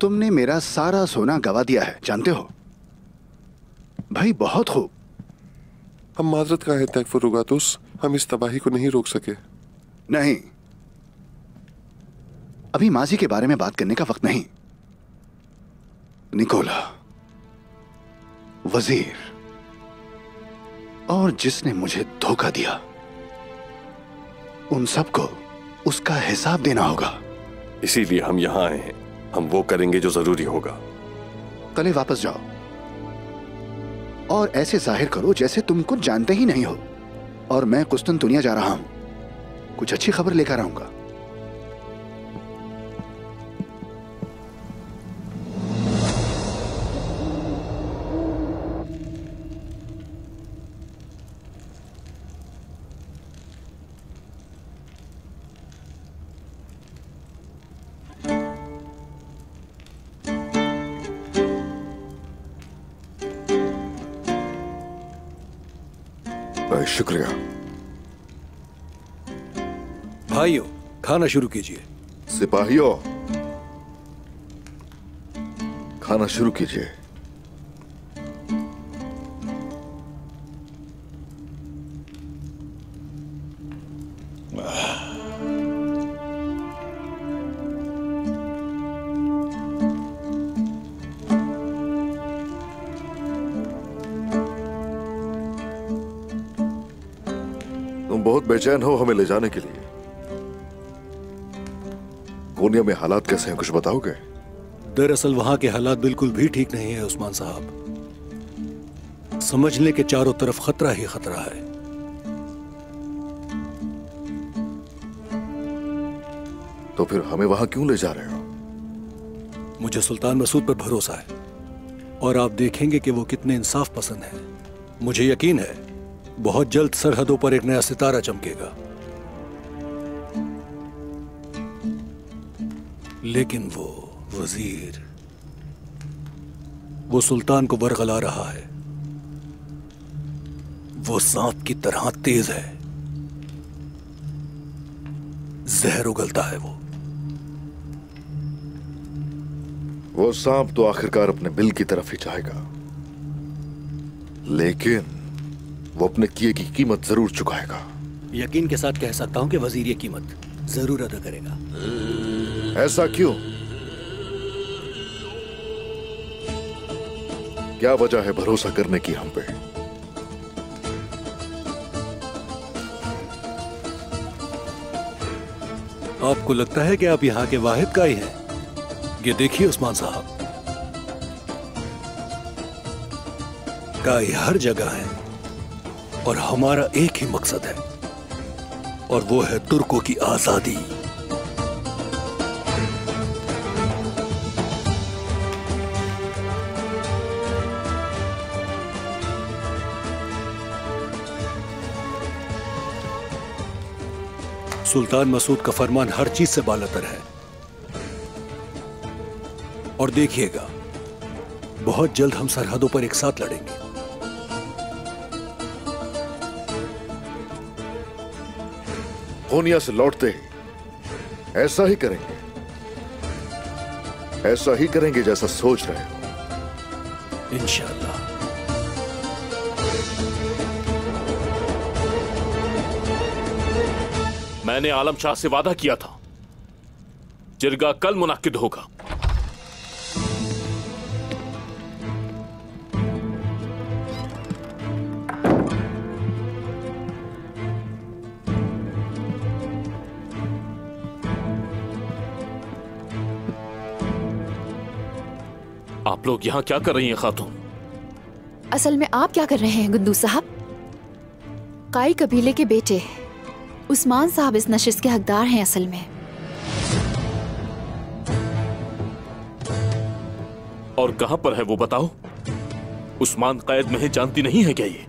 तुमने मेरा सारा सोना गवा दिया है, जानते हो भाई। बहुत खूब। हम माजरत का है तैगफुरुगातुस, हम इस तबाही को नहीं रोक सके। नहीं, अभी माजी के बारे में बात करने का वक्त नहीं। निकोला, वजीर और जिसने मुझे धोखा दिया, उन सबको उसका हिसाब देना होगा। इसीलिए हम यहां आए हैं। हम वो करेंगे जो जरूरी होगा। कल वापस जाओ। और ऐसे जाहिर करो जैसे तुम कुछ जानते ही नहीं हो। और मैं कुस्तुनतुनिया जा रहा हूं, कुछ अच्छी खबर लेकर आऊंगा। शुक्रिया। भाइयों, खाना शुरू कीजिए। सिपाहियों, खाना शुरू कीजिए। बहुत बेचैन हो हमें ले जाने के लिए। कोनिया में हालात कैसे हैं, कुछ बताओगे? दरअसल वहां के हालात बिल्कुल भी ठीक नहीं है उस्मान साहब। समझ लें कि चारों तरफ खतरा ही खतरा है। तो फिर हमें वहां क्यों ले जा रहे हो? मुझे सुल्तान मसूद पर भरोसा है और आप देखेंगे कि वो कितने इंसाफ पसंद हैं। मुझे यकीन है बहुत जल्द सरहदों पर एक नया सितारा चमकेगा। लेकिन वो वजीर, वो सुल्तान को बरगला रहा है। वो सांप की तरह तेज है, जहर उगलता है वो सांप तो आखिरकार अपने बिल की तरफ ही जाएगा, लेकिन वो अपने किए की कीमत जरूर चुकाएगा। यकीन के साथ कह सकता हूं कि वजीर ये कीमत जरूर अदा करेगा। ऐसा क्यों? क्या वजह है भरोसा करने की हम पे? आपको लगता है कि आप यहां के वाहिद का ही हैं? ये देखिए उस्मान साहब, काई हर जगह है और हमारा एक ही मकसद है और वो है तुर्कों की आजादी। सुल्तान मसूद का फरमान हर चीज से बालातर है और देखिएगा बहुत जल्द हम सरहदों पर एक साथ लड़ेंगे। कोनिया से लौटते ही ऐसा ही करेंगे, ऐसा ही करेंगे जैसा सोच रहे हो। इंशाअल्लाह। मैंने आलम शाह से वादा किया था, जिरगा कल मुनाकिद होगा। आप लोग यहां क्या कर रही हैं खातून? असल में आप क्या कर रहे हैं गुंदू साहब? काई कबीले के बेटे उस्मान साहब इस नशिस्त के हकदार हैं असल में। और कहां पर है वो बताओ? उस्मान कैद में है, जानती नहीं है क्या ये?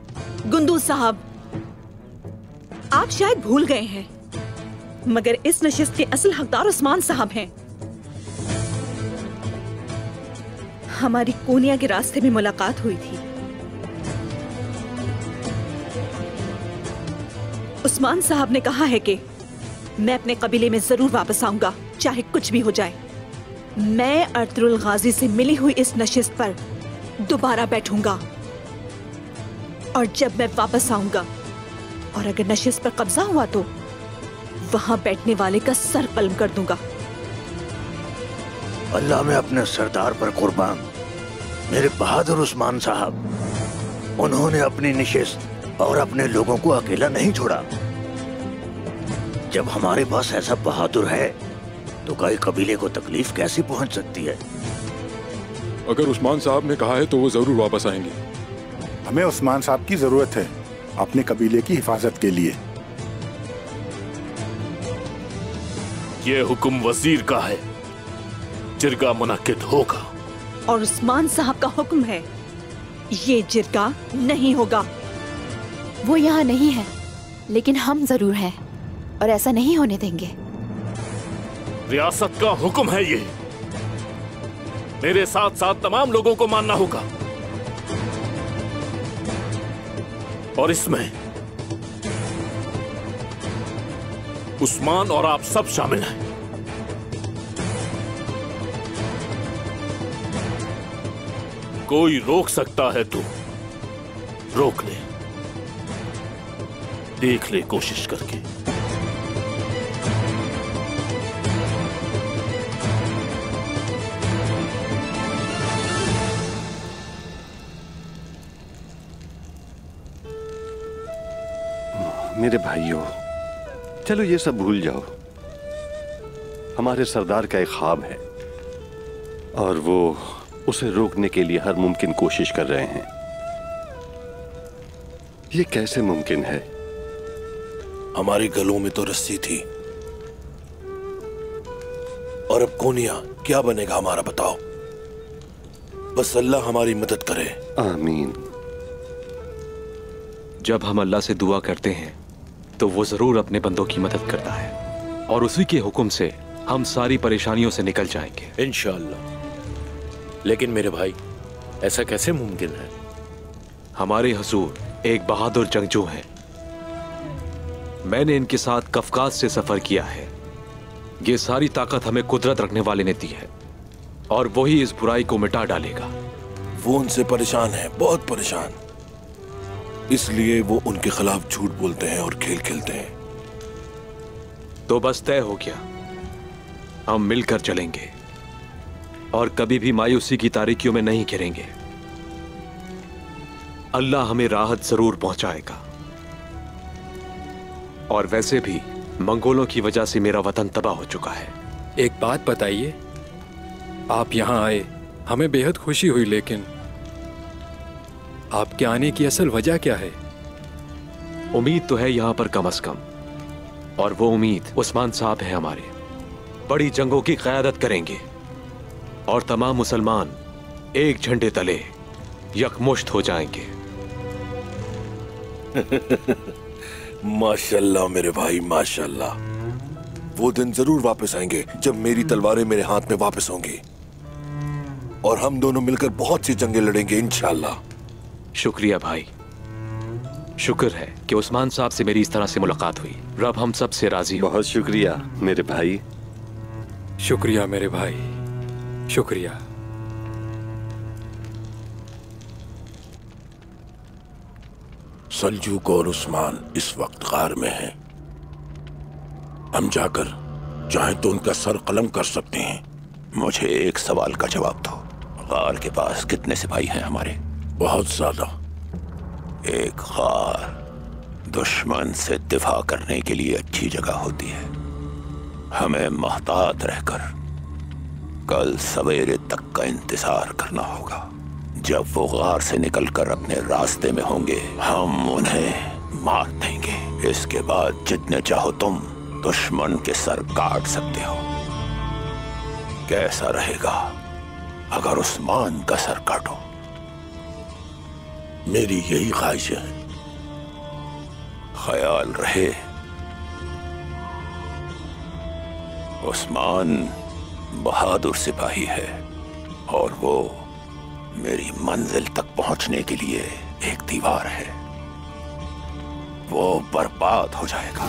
गुंदू साहब, आप शायद भूल गए हैं, मगर इस नशिस्त के असल हकदार उस्मान साहब हैं। हमारी कोनिया के रास्ते में मुलाकात हुई थी। उस्मान साहब ने कहा है कि मैं अपने कबीले में जरूर वापस आऊंगा, चाहे कुछ भी हो जाए। मैं अर्तुरुल गाजी से मिली हुई इस नशिस्त पर दोबारा बैठूंगा और जब मैं वापस आऊंगा और अगर नशिस्त पर कब्जा हुआ तो वहां बैठने वाले का सर कलम कर दूंगा। अल्लाह में अपने सरदार पर कुर्बान, मेरे बहादुर उस्मान साहब, उन्होंने अपनी नशिस्त और अपने लोगों को अकेला नहीं छोड़ा। जब हमारे पास ऐसा बहादुर है तो कई कबीले को तकलीफ कैसे पहुंच सकती है? अगर उस्मान साहब ने कहा है तो वो जरूर वापस आएंगे। हमें उस्मान साहब की जरूरत है अपने कबीले की हिफाजत के लिए। ये हुक्म वजीर का है, जिरगा मुनक्किद होगा। और उस्मान साहब का हुक्म है, ये जिरगा नहीं होगा। वो यहाँ नहीं है, लेकिन हम जरूर हैं और ऐसा नहीं होने देंगे। रियासत का हुक्म है ये, मेरे साथ साथ तमाम लोगों को मानना होगा। और इसमें उस्मान और आप सब शामिल हैं। कोई रोक सकता है तो रोक ले, देख ले कोशिश करके। मेरे भाइयों, चलो ये सब भूल जाओ। हमारे सरदार का एक ख्वाब है और वो उसे रोकने के लिए हर मुमकिन कोशिश कर रहे हैं। ये कैसे मुमकिन है? हमारे गलों में तो रस्सी थी और अब कोनिया क्या बनेगा हमारा, बताओ। बस अल्लाह हमारी मदद करे। आमीन। जब हम अल्लाह से दुआ करते हैं तो वो जरूर अपने बंदों की मदद करता है और उसी के हुक्म से हम सारी परेशानियों से निकल जाएंगे इंशाअल्लाह। लेकिन मेरे भाई, ऐसा कैसे मुमकिन है? हमारे हुजूर एक बहादुर जंगजू हैं। मैंने इनके साथ कफकाज से सफर किया है। ये सारी ताकत हमें कुदरत रखने वाले ने दी है और वही इस बुराई को मिटा डालेगा। वो उनसे परेशान है, बहुत परेशान। इसलिए वो उनके खिलाफ झूठ बोलते हैं और खेल खेलते हैं। तो बस तय हो गया, हम मिलकर चलेंगे और कभी भी मायूसी की तारीकियों में नहीं गिरेंगे। अल्लाह हमें राहत जरूर पहुंचाएगा। और वैसे भी मंगोलों की वजह से मेरा वतन तबाह हो चुका है। एक बात बताइए, आप यहां आए, हमें बेहद खुशी हुई, लेकिन आपके आने की असल वजह क्या है? उम्मीद तो है यहां पर कम से कम, और वो उम्मीद उस्मान साहब है हमारे। बड़ी जंगों की क़यादत करेंगे और तमाम मुसलमान एक झंडे तले यकमुश्त हो जाएंगे। माशाल्लाह मेरे भाई, माशाल्लाह। वो दिन जरूर वापस आएंगे जब मेरी तलवारें मेरे हाथ में वापस होंगी और हम दोनों मिलकर बहुत सी जंगें लड़ेंगे इंशाअल्लाह। शुक्रिया भाई, शुक्र है कि उस्मान साहब से मेरी इस तरह से मुलाकात हुई। रब हम सब से राजी हो। बहुत शुक्रिया मेरे भाई। शुक्रिया मेरे भाई, शुक्रिया। सल्जूक और उस्मान इस वक्त गार में हैं। हम जाकर चाहें तो उनका सर कलम कर सकते हैं। मुझे एक सवाल का जवाब दो। गार के पास कितने सिपाही हैं हमारे? बहुत ज्यादा। एक गार दुश्मन से दिफा करने के लिए अच्छी जगह होती है। हमें मोहतात रहकर कल सवेरे तक का इंतजार करना होगा। जब वो गार से निकलकर अपने रास्ते में होंगे, हम उन्हें मार देंगे। इसके बाद जितने चाहो तुम दुश्मन के सर काट सकते हो। कैसा रहेगा अगर उस्मान का सर काटो? मेरी यही ख्वाहिश है। ख्याल रहे, उस्मान बहादुर सिपाही है और वो मेरी मंजिल तक पहुंचने के लिए एक दीवार है। वो बर्बाद हो जाएगा।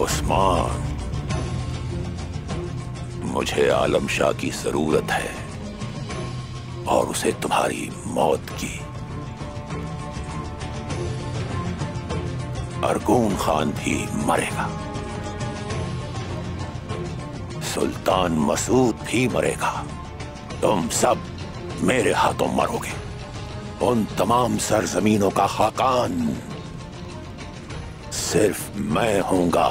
उस्मान, मुझे आलम शाह की जरूरत है और उसे तुम्हारी मौत की। अरगून खान भी मरेगा, सुल्तान मसूद भी मरेगा। तुम सब मेरे हाथों मरोगे। उन तमाम सरजमीनों का खाकान सिर्फ मैं हूंगा।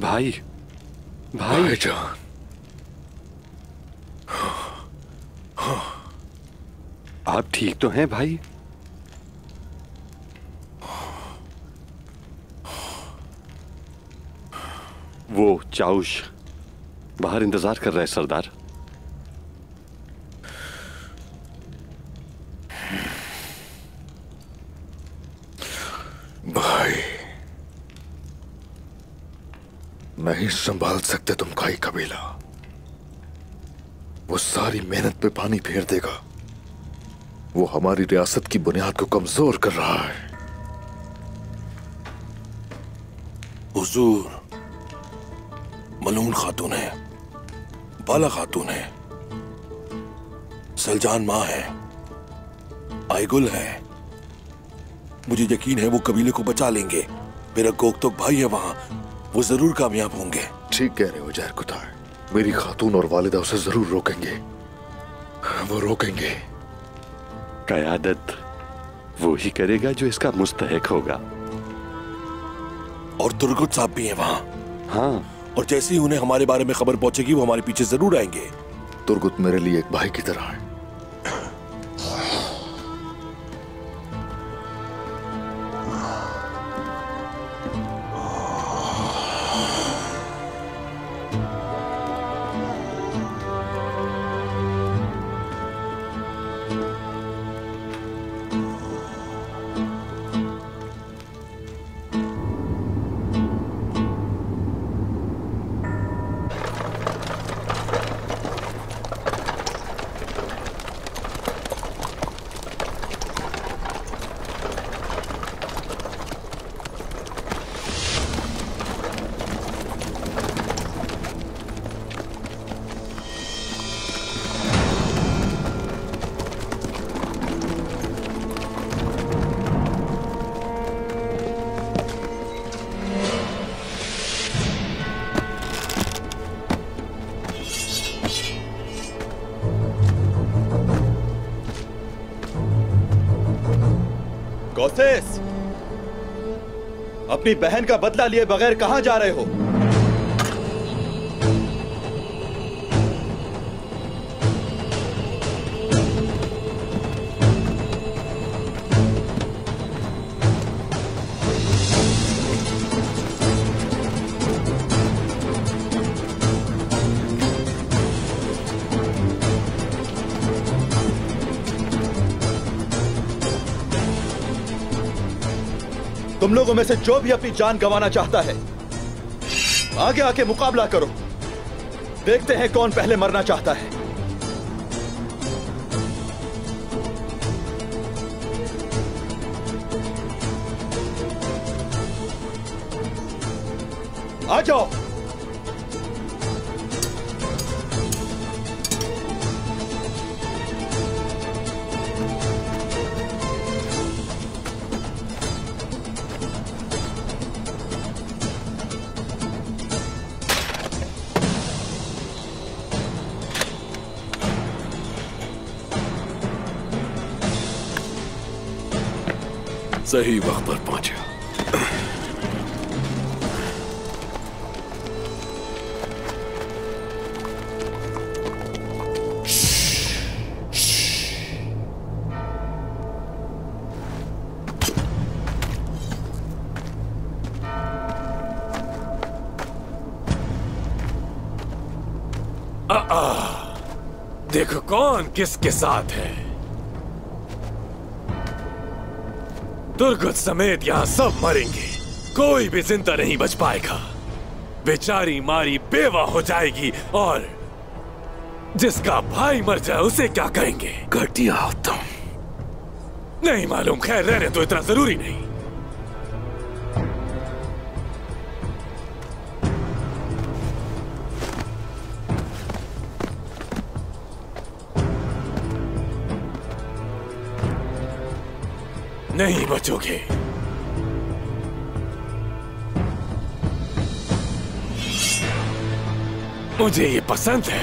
भाई भाईजान। आप ठीक तो हैं भाई? वो चाउश बाहर इंतजार कर रहा है सरदार। भाई, नहीं संभाल सकते तुम का ही कबीला। वो सारी मेहनत पे पानी फेर देगा। वो हमारी रियासत की बुनियाद को कमजोर कर रहा है। हुजूर, मलून खातून है, बाला खातून है, सलजान माँ है, आयगुल है। मुझे यकीन है वो कबीले को बचा लेंगे। मेरा गोकतोक भाई है वहां, वो जरूर कामयाब होंगे। ठीक कह रहे हो जहर कुतार। मेरी खातून और वालिदा उसे जरूर रोकेंगे। वो रोकेंगे। कयादत वो ही करेगा जो इसका मुस्तहिक होगा। और तुर्गुत साहब भी हैं वहां। हाँ, और जैसे ही उन्हें हमारे बारे में खबर पहुंचेगी वो हमारे पीछे जरूर आएंगे। तुर्गुत मेरे लिए एक भाई की तरह है। गौसेस, अपनी बहन का बदला लिए बगैर कहां जा रहे हो? तुम लोगों में से जो भी अपनी जान गंवाना चाहता है, आगे आके मुकाबला करो। देखते हैं कौन पहले मरना चाहता है। आ जाओ। सही वक्त पर पहुंचा। देखो कौन किसके साथ है। तुर्गुत समेत यहाँ सब मरेंगे, कोई भी जिंदा नहीं बच पाएगा। बेचारी मारी बेवा हो जाएगी और जिसका भाई मर जाए उसे क्या कहेंगे? घटिया हो तुम। नहीं मालूम, खैर रहने तो इतना जरूरी नहीं। नहीं बचोगे। मुझे ये पसंद है।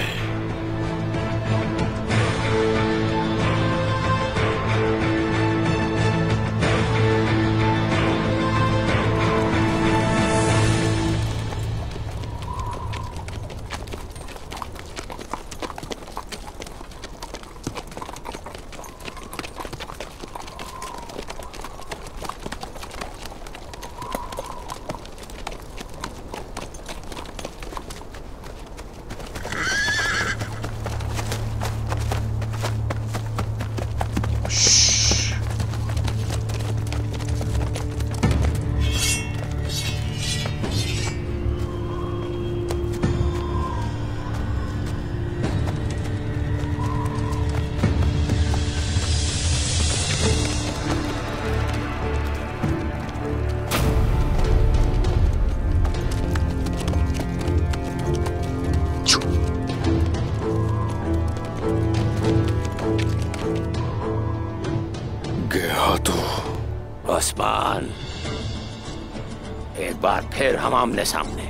फिर हम आमने सामने।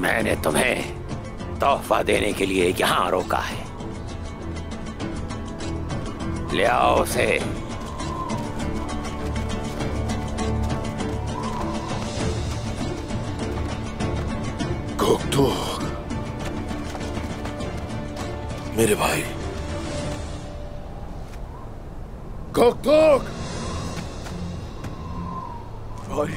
मैंने तुम्हें तोहफा देने के लिए यहां रोका है। ले आओ उसे। गोकतोक, मेरे भाई। गोकतोक भाई।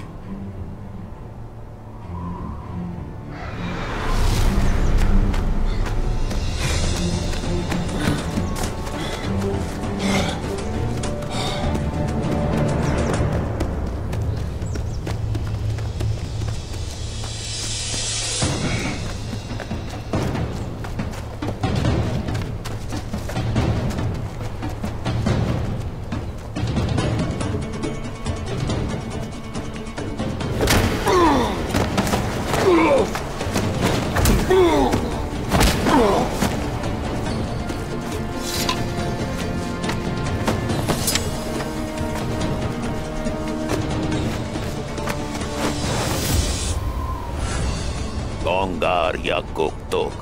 गोंगार या गोकतोक,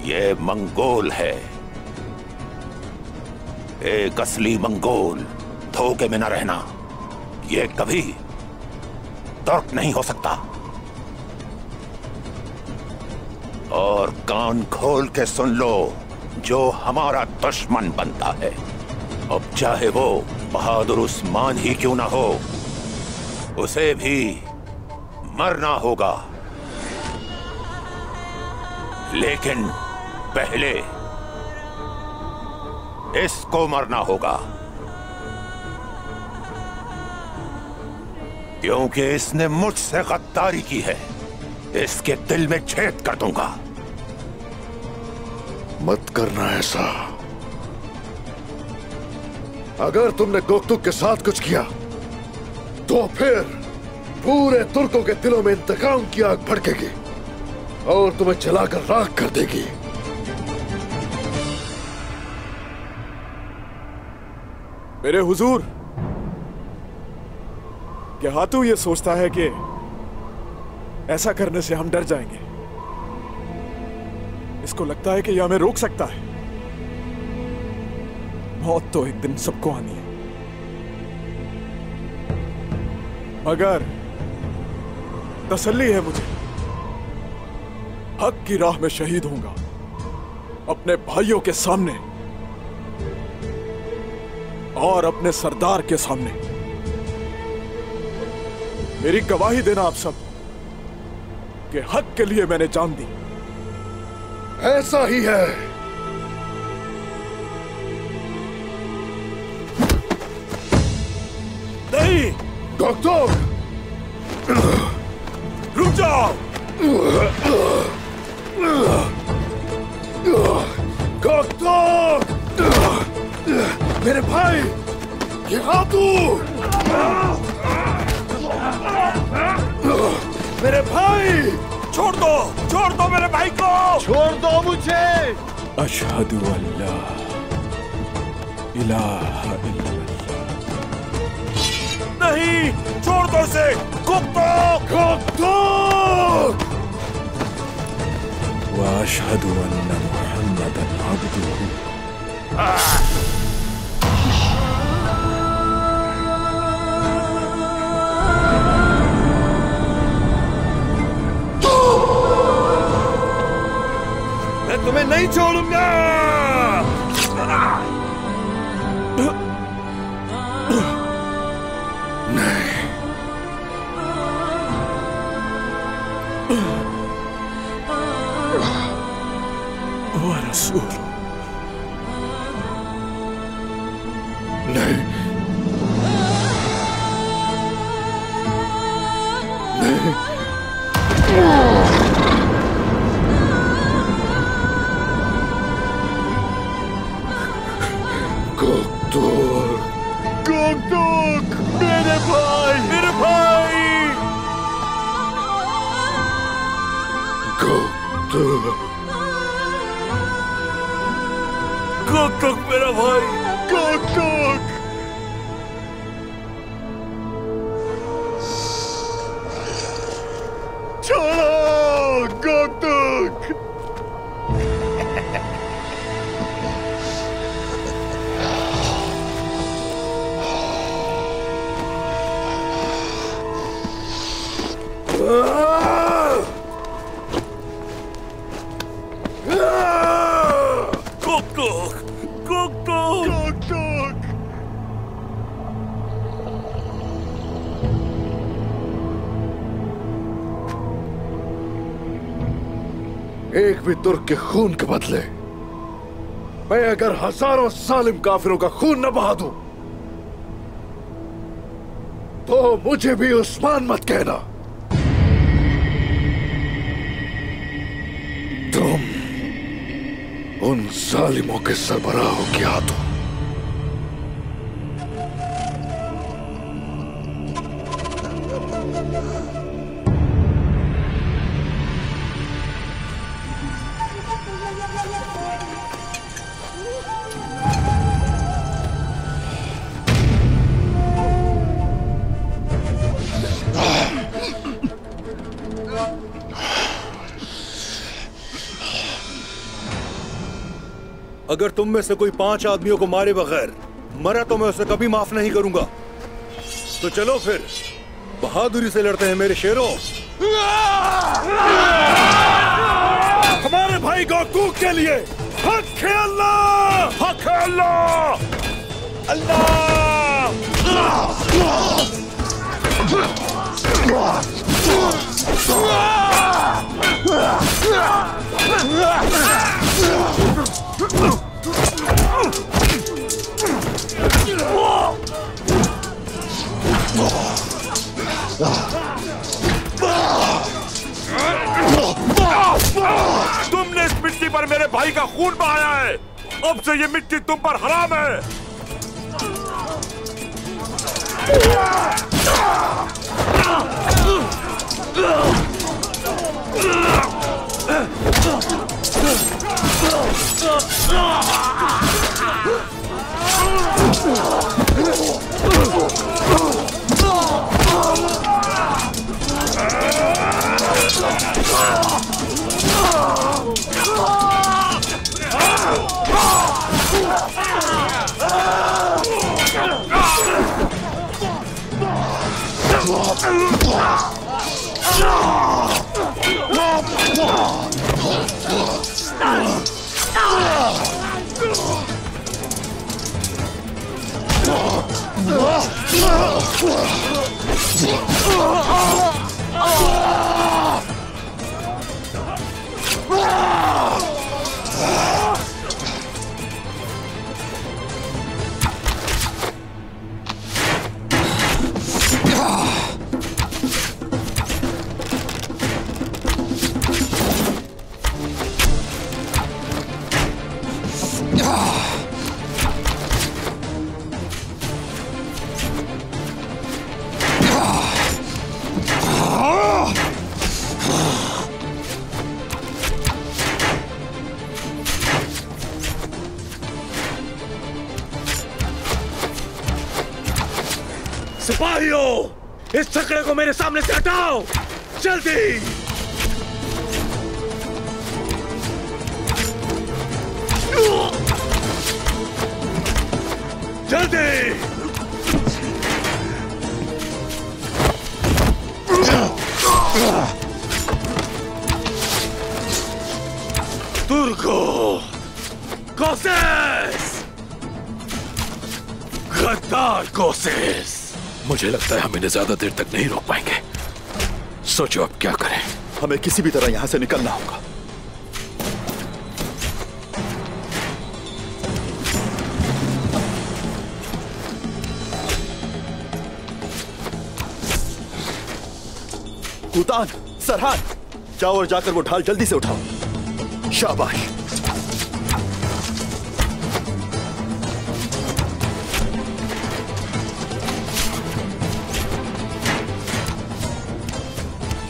ये मंगोल है। एक असली मंगोल। धोखे में न रहना, ये कभी तुर्क नहीं हो सकता। और कान खोल के सुन लो, जो हमारा दुश्मन बनता है, अब चाहे वो बहादुर उस्मान ही क्यों ना हो, उसे भी मरना होगा। लेकिन पहले इसको मरना होगा, क्योंकि इसने मुझसे गद्दारी की है। इसके दिल में छेद कर दूंगा। मत करना ऐसा। अगर तुमने गोकतुक के साथ कुछ किया तो फिर पूरे तुर्कों के दिलों में इंतकाम की आग भड़केगी और तुम्हें जलाकर राख कर देगी। मेरे हुजूर, क्या हाथू ये सोचता है कि ऐसा करने से हम डर जाएंगे? इसको लगता है कि यह हमें रोक सकता है। मौत तो एक दिन सबको आनी है, मगर तसल्ली है मुझे, हक की राह में शहीद होऊंगा अपने भाइयों के सामने और अपने सरदार के सामने। मेरी गवाही देना आप सब कि हक के लिए मैंने जान दी। ऐसा ही है। नहीं गोकतुक, रुक जाओ। गोकतुक, मेरे भाई, ये हाथू, मेरे भाई, छोड़ दो मेरे भाई को, छोड़ दो मुझे। अशहदु अल्ला इलाहा इल्लल्लाह। नहीं, छोड़ दो उसे। गोकतुक, व अशहदु अन्ना मुहम्मदन अब्दुहु। मैं तुम्हें नहीं छोड़ूंगा। ओ रसूल, नहीं, नहीं। गोकतुक, मेरे भाई, मेरे भाई। गोकतुक मेरा भाई, गोकतुक। एक भी तुर्क के खून के बदले मैं अगर हजारों सालिम काफिरों का खून न बहा दूं, तो मुझे भी उस्मान मत कहना। तुम उन जालिमों के सरबराहों की हाथों अगर तुम में से कोई 5 आदमियों को मारे बगैर मरा तो मैं उसे कभी माफ नहीं करूंगा। तो चलो फिर बहादुरी से लड़ते हैं मेरे शेरों। हमारे भाई गोकूक के लिए हक है अल्लाह, हक है अल्लाह, तुमने इस मिट्टी पर मेरे भाई का खून बहाया है, अब से ये मिट्टी तुम पर हराम है। सिपाहियों, इस छकड़े को मेरे सामने से हटाओ, जल्दी। जल्दी। तुर्को, कोसेस, गद्दार कोसेस। मुझे लगता है हम इन्हें ज्यादा देर तक नहीं रोक पाएंगे। सोचो अब क्या करें। हमें किसी भी तरह यहां से निकलना होगा। कुतान, सरहान, जाओ और जाकर वो ढाल जल्दी से उठाओ। शाबाश।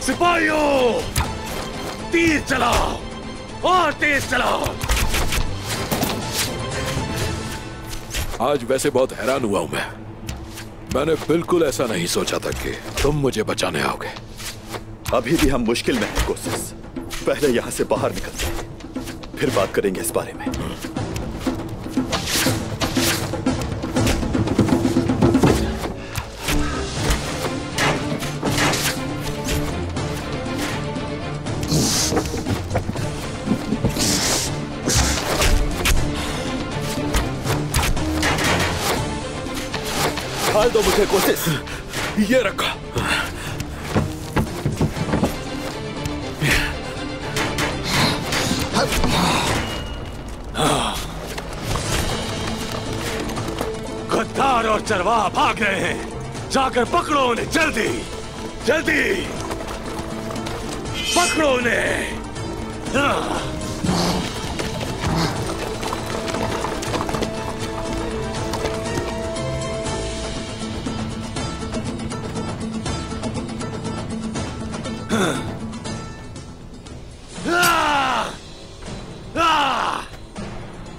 सिपाहियों, तीर चलाओ और तेज चलाओ। आज वैसे बहुत हैरान हुआ हूं मैंने बिल्कुल ऐसा नहीं सोचा था कि तुम मुझे बचाने आओगे। अभी भी हम मुश्किल में हैं कोशिश। पहले यहां से बाहर निकलते हैं, फिर बात करेंगे इस बारे में। निकाल दो मुझे कोशिश। ये रखा। गद्दार और चरवाहा भाग रहे हैं, जाकर पकड़ो उन्हें, जल्दी जल्दी पकड़ो उन्हें।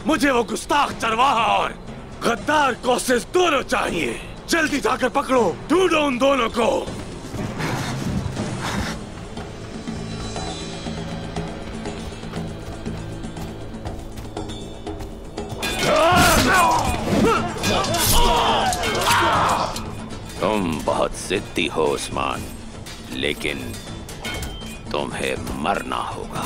मुझे वो गुस्ताख चरवाहा और गद्दार कोशिश दोनों चाहिए। जल्दी जाकर पकड़ो, ढूंढो उन दोनों को। तुम बहुत जिद्दी हो उस्मान, लेकिन तुम्हें मरना होगा।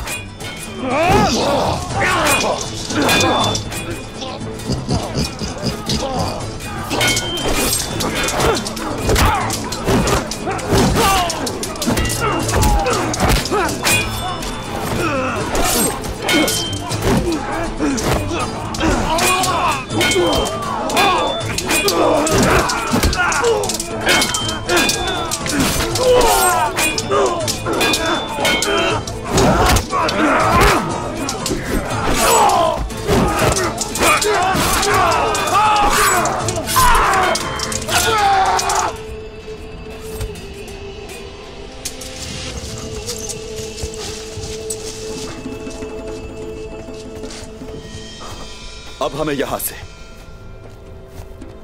अब हमें यहां से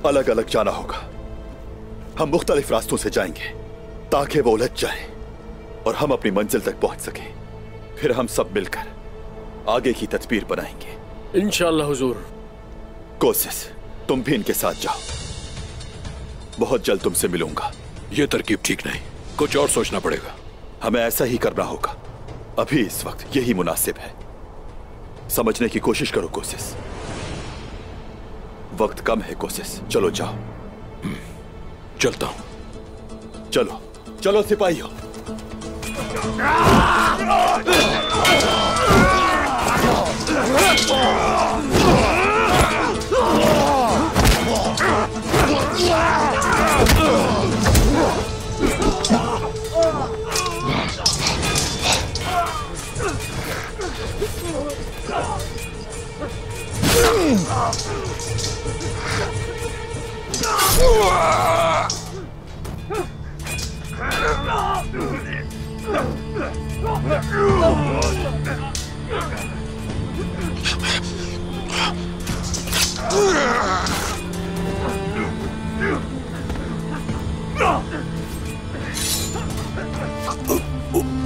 अलग अलग जाना होगा। हम मुख्तलिफ रास्तों से जाएंगे ताकि वो उलझ जाए और हम अपनी मंजिल तक पहुंच सकें। फिर हम सब मिलकर आगे की तदबीर बनाएंगे इंशाअल्लाह हुजूर। कोशिश, तुम भी इनके साथ जाओ। बहुत जल्द तुमसे मिलूंगा। यह तरकीब ठीक नहीं, कुछ और सोचना पड़ेगा। हमें ऐसा ही करना होगा। अभी इस वक्त यही मुनासिब है। समझने की कोशिश करो कोशिश। वक्त कम है कोशिश, चलो जाओ। चलता हूं। चलो चलो सिपाहियों।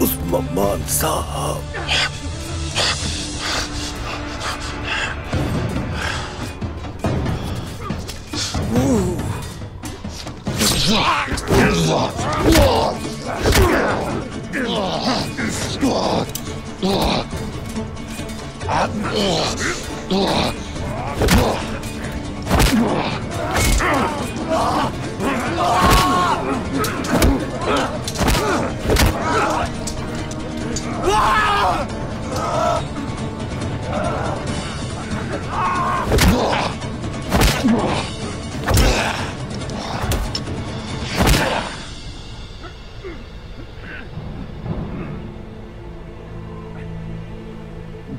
उस्मान साहब,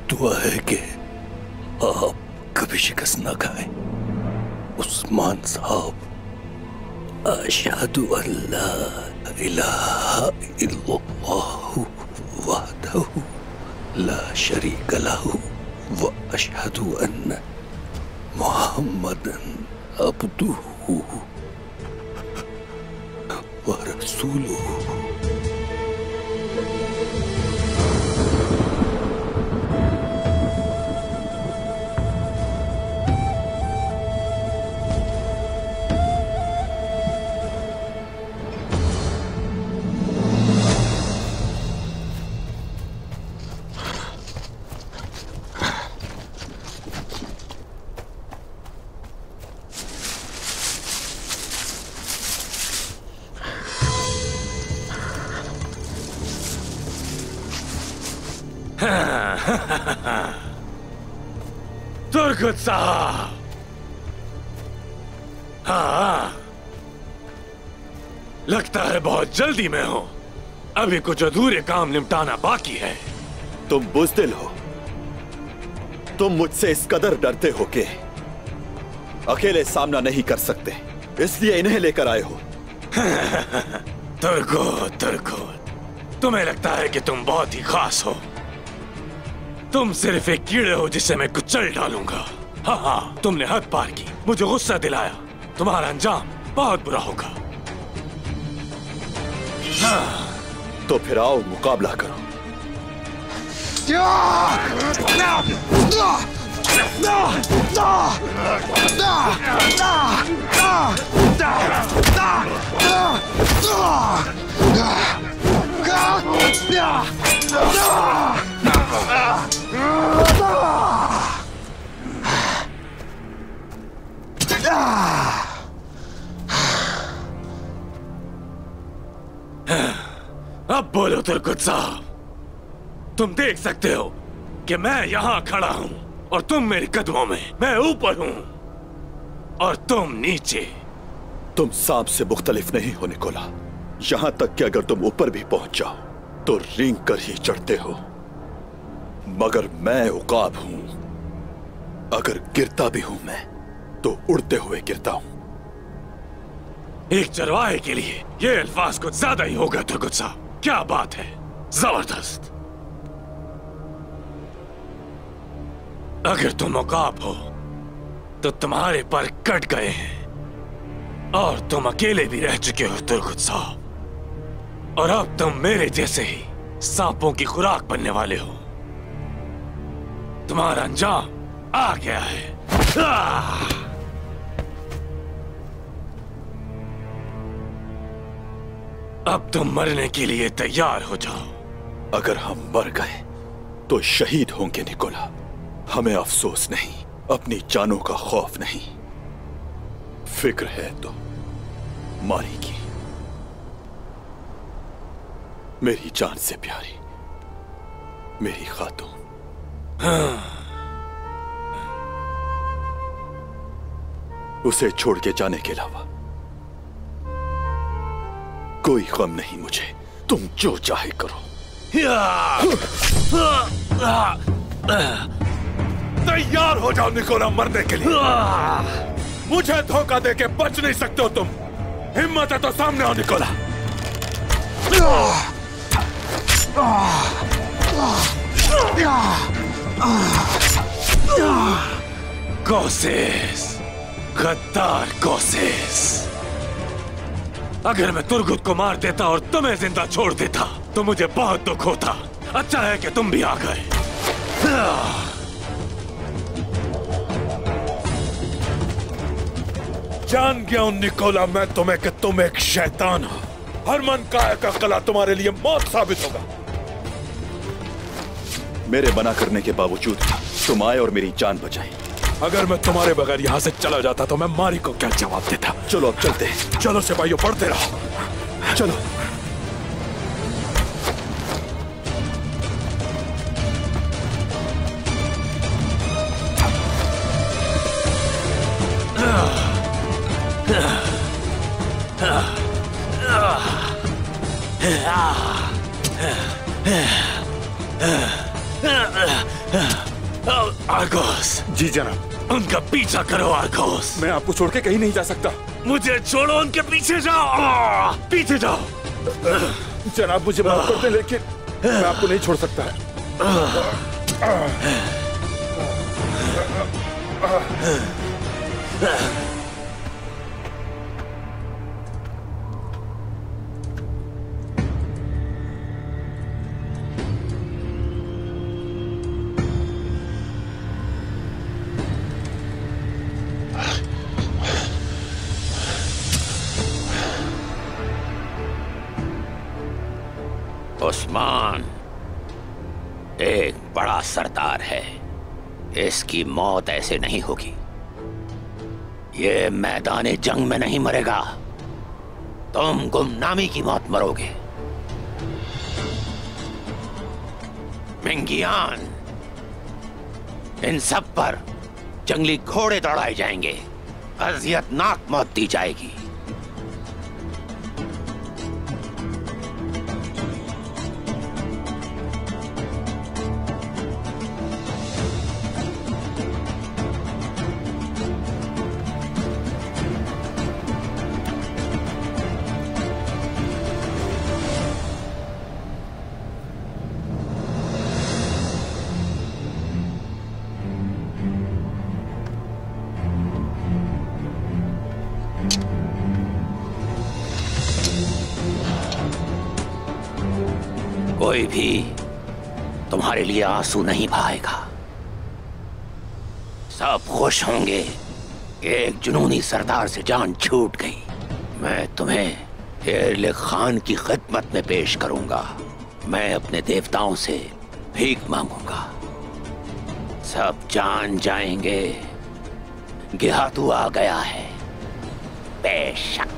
दुआ है कि आप कभी शिकस्त ना खाएं। उस्मान साहब, अशहदु अल्ला इलाहा इल्लल्लाहु वहदहु ला शरीक लहु व अशहदु अन्न मुहम्मदन अब्दुहु व रसूलुहु। तुर्गुत साहब, हाँ, लगता है बहुत जल्दी में हो। अभी कुछ अधूरे काम निपटाना बाकी है। तुम बुज़दिल हो। तुम मुझसे इस कदर डरते हो कि अकेले सामना नहीं कर सकते, इसलिए इन्हें लेकर आए हो। तुर्गुत, तुम्हें लगता है कि तुम बहुत ही खास हो। तुम सिर्फ एक कीड़े हो जिसे मैं कुचल डालूंगा। हाँ, तुमने हद पार की, मुझे गुस्सा दिलाया। तुम्हारा अंजाम बहुत बुरा होगा। हाँ। तो फिर आओ मुकाबला करो। अब बोलो तुर्गुत साहब, तुम देख सकते हो कि मैं यहां खड़ा हूं और तुम मेरे कदमों में, मैं ऊपर हूं और तुम नीचे। तुम सांप से मुख्तलिफ नहीं हो निकोला। यहां तक कि अगर तुम ऊपर भी पहुंच जाओ तो रेंग कर ही चढ़ते हो, मगर मैं उकाब हूं। अगर गिरता भी हूं मैं तो उड़ते हुए गिरता हूं। एक चरवाहे के लिए ये अल्फाज कुछ ज्यादा ही होगा तुर्गुत साहब। क्या बात है, जबरदस्त। अगर तुम उकाब हो तो तुम्हारे पर कट गए हैं और तुम अकेले भी रह चुके हो तुर्गुत साहब, और अब तुम मेरे जैसे ही सांपों की खुराक बनने वाले हो। तुम्हारा अंजाम आ गया है। अब तुम मरने के लिए तैयार हो जाओ। अगर हम मर गए तो शहीद होंगे निकोला। हमें अफसोस नहीं, अपनी जानों का खौफ नहीं। फिक्र है तो मारेगी। मेरी जान से प्यारी मेरी खातून। उसे छोड़ के जाने के अलावा कोई गम नहीं मुझे। तुम जो चाहे करो। तैयार हो जाओ निकोला मरने के लिए। मुझे धोखा देके बच नहीं सकते हो तुम। हिम्मत है तो सामने आओ निकोला। कोसेस, गद्दार कोसेस। अगर मैं तुर्गुत को मार देता और तुम्हें जिंदा छोड़ देता तो मुझे बहुत दुख होता। अच्छा है कि तुम भी आ गए। जान गया हूं निकोला मैं तुम्हें कि तुम एक शैतान हो। हरमन काया का कला तुम्हारे लिए मौत साबित होगा। मेरे मना करने के बावजूद तुम आए और मेरी जान बचाई। अगर मैं तुम्हारे बगैर यहाँ से चला जाता तो मैं मारी को क्या जवाब देता। चलो अब चलते। चलो सिपाहियों, पढ़ते रहो। चलो। आर्गोस। जी जनाब। उनका पीछा करो आर्गोस। मैं आपको छोड़ के कहीं नहीं जा सकता। मुझे छोड़ो, उनके पीछे जाओ। पीछे जाओ। जनाब मुझे माफ कर दें, लेकिन मैं आपको नहीं छोड़ सकता है। उस्मान एक बड़ा सरदार है। इसकी मौत ऐसे नहीं होगी। ये मैदान जंग में नहीं मरेगा। तुम गुमनामी की मौत मरोगे। मिंगियान, इन सब पर जंगली घोड़े दौड़ाए जाएंगे, अजियतनाक मौत दी जाएगी। कोई भी तुम्हारे लिए आंसू नहीं बहाएगा। सब खुश होंगे कि एक जुनूनी सरदार से जान छूट गई। मैं तुम्हें एरले खान की खिदमत में पेश करूंगा। मैं अपने देवताओं से भीख मांगूंगा। सब जान जाएंगे गिहातू आ गया है। बेशक।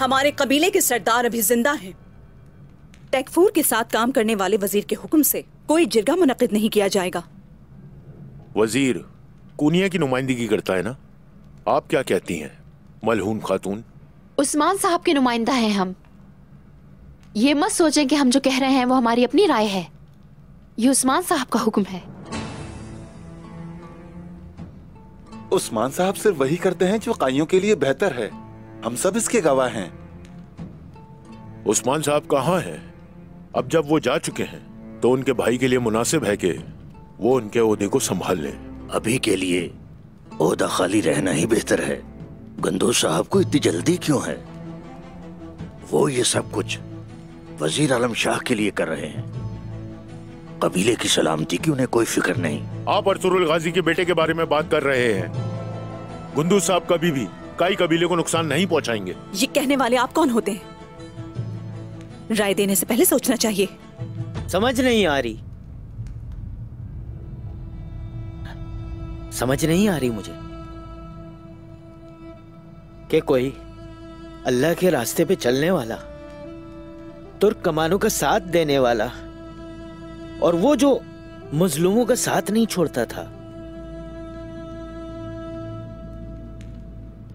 हमारे कबीले के सरदार अभी जिंदा हैं। टेकफूर के साथ काम करने वाले वजीर के हुक्म से कोई जिरगा मुनक्किद नहीं किया जाएगा। वजीर कुनिया की नुमाइंदगी करता है ना? आप क्या कहती हैं मलहून खातून? उस्मान साहब के नुमाइंदा हैं हम। ये मत सोचें कि हम जो कह रहे हैं वो हमारी अपनी राय है। ये उस्मान साहब का हुक्म है। उस्मान साहब सिर्फ वही करते हैं जो काइयों के लिए बेहतर है। हम सब इसके गवाह हैं। उस्मान साहब कहाँ हैं? अब जब वो जा चुके हैं तो उनके भाई के लिए मुनासिब है कि वो उनके ओहदे को संभाल लें। अभी के लिए ओहदा खाली रहना ही बेहतर है। गंदोज साहब को इतनी जल्दी क्यों है? वो ये सब कुछ वजीर आलम शाह के लिए कर रहे हैं। कबीले की सलामती की उन्हें कोई फिक्र नहीं। आप अर्तुरुल गाजी के बेटे के बारे में बात कर रहे हैं। गुंदूज साहब कभी भी काई कबीले को नुकसान नहीं पहुंचाएंगे। ये कहने वाले आप कौन होते हैं? राय देने से पहले सोचना चाहिए। समझ नहीं आ रही, समझ नहीं आ रही मुझे कि कोई अल्लाह के रास्ते पे चलने वाला, तुर्क कमानों का साथ देने वाला, और वो जो मजलूमों का साथ नहीं छोड़ता था,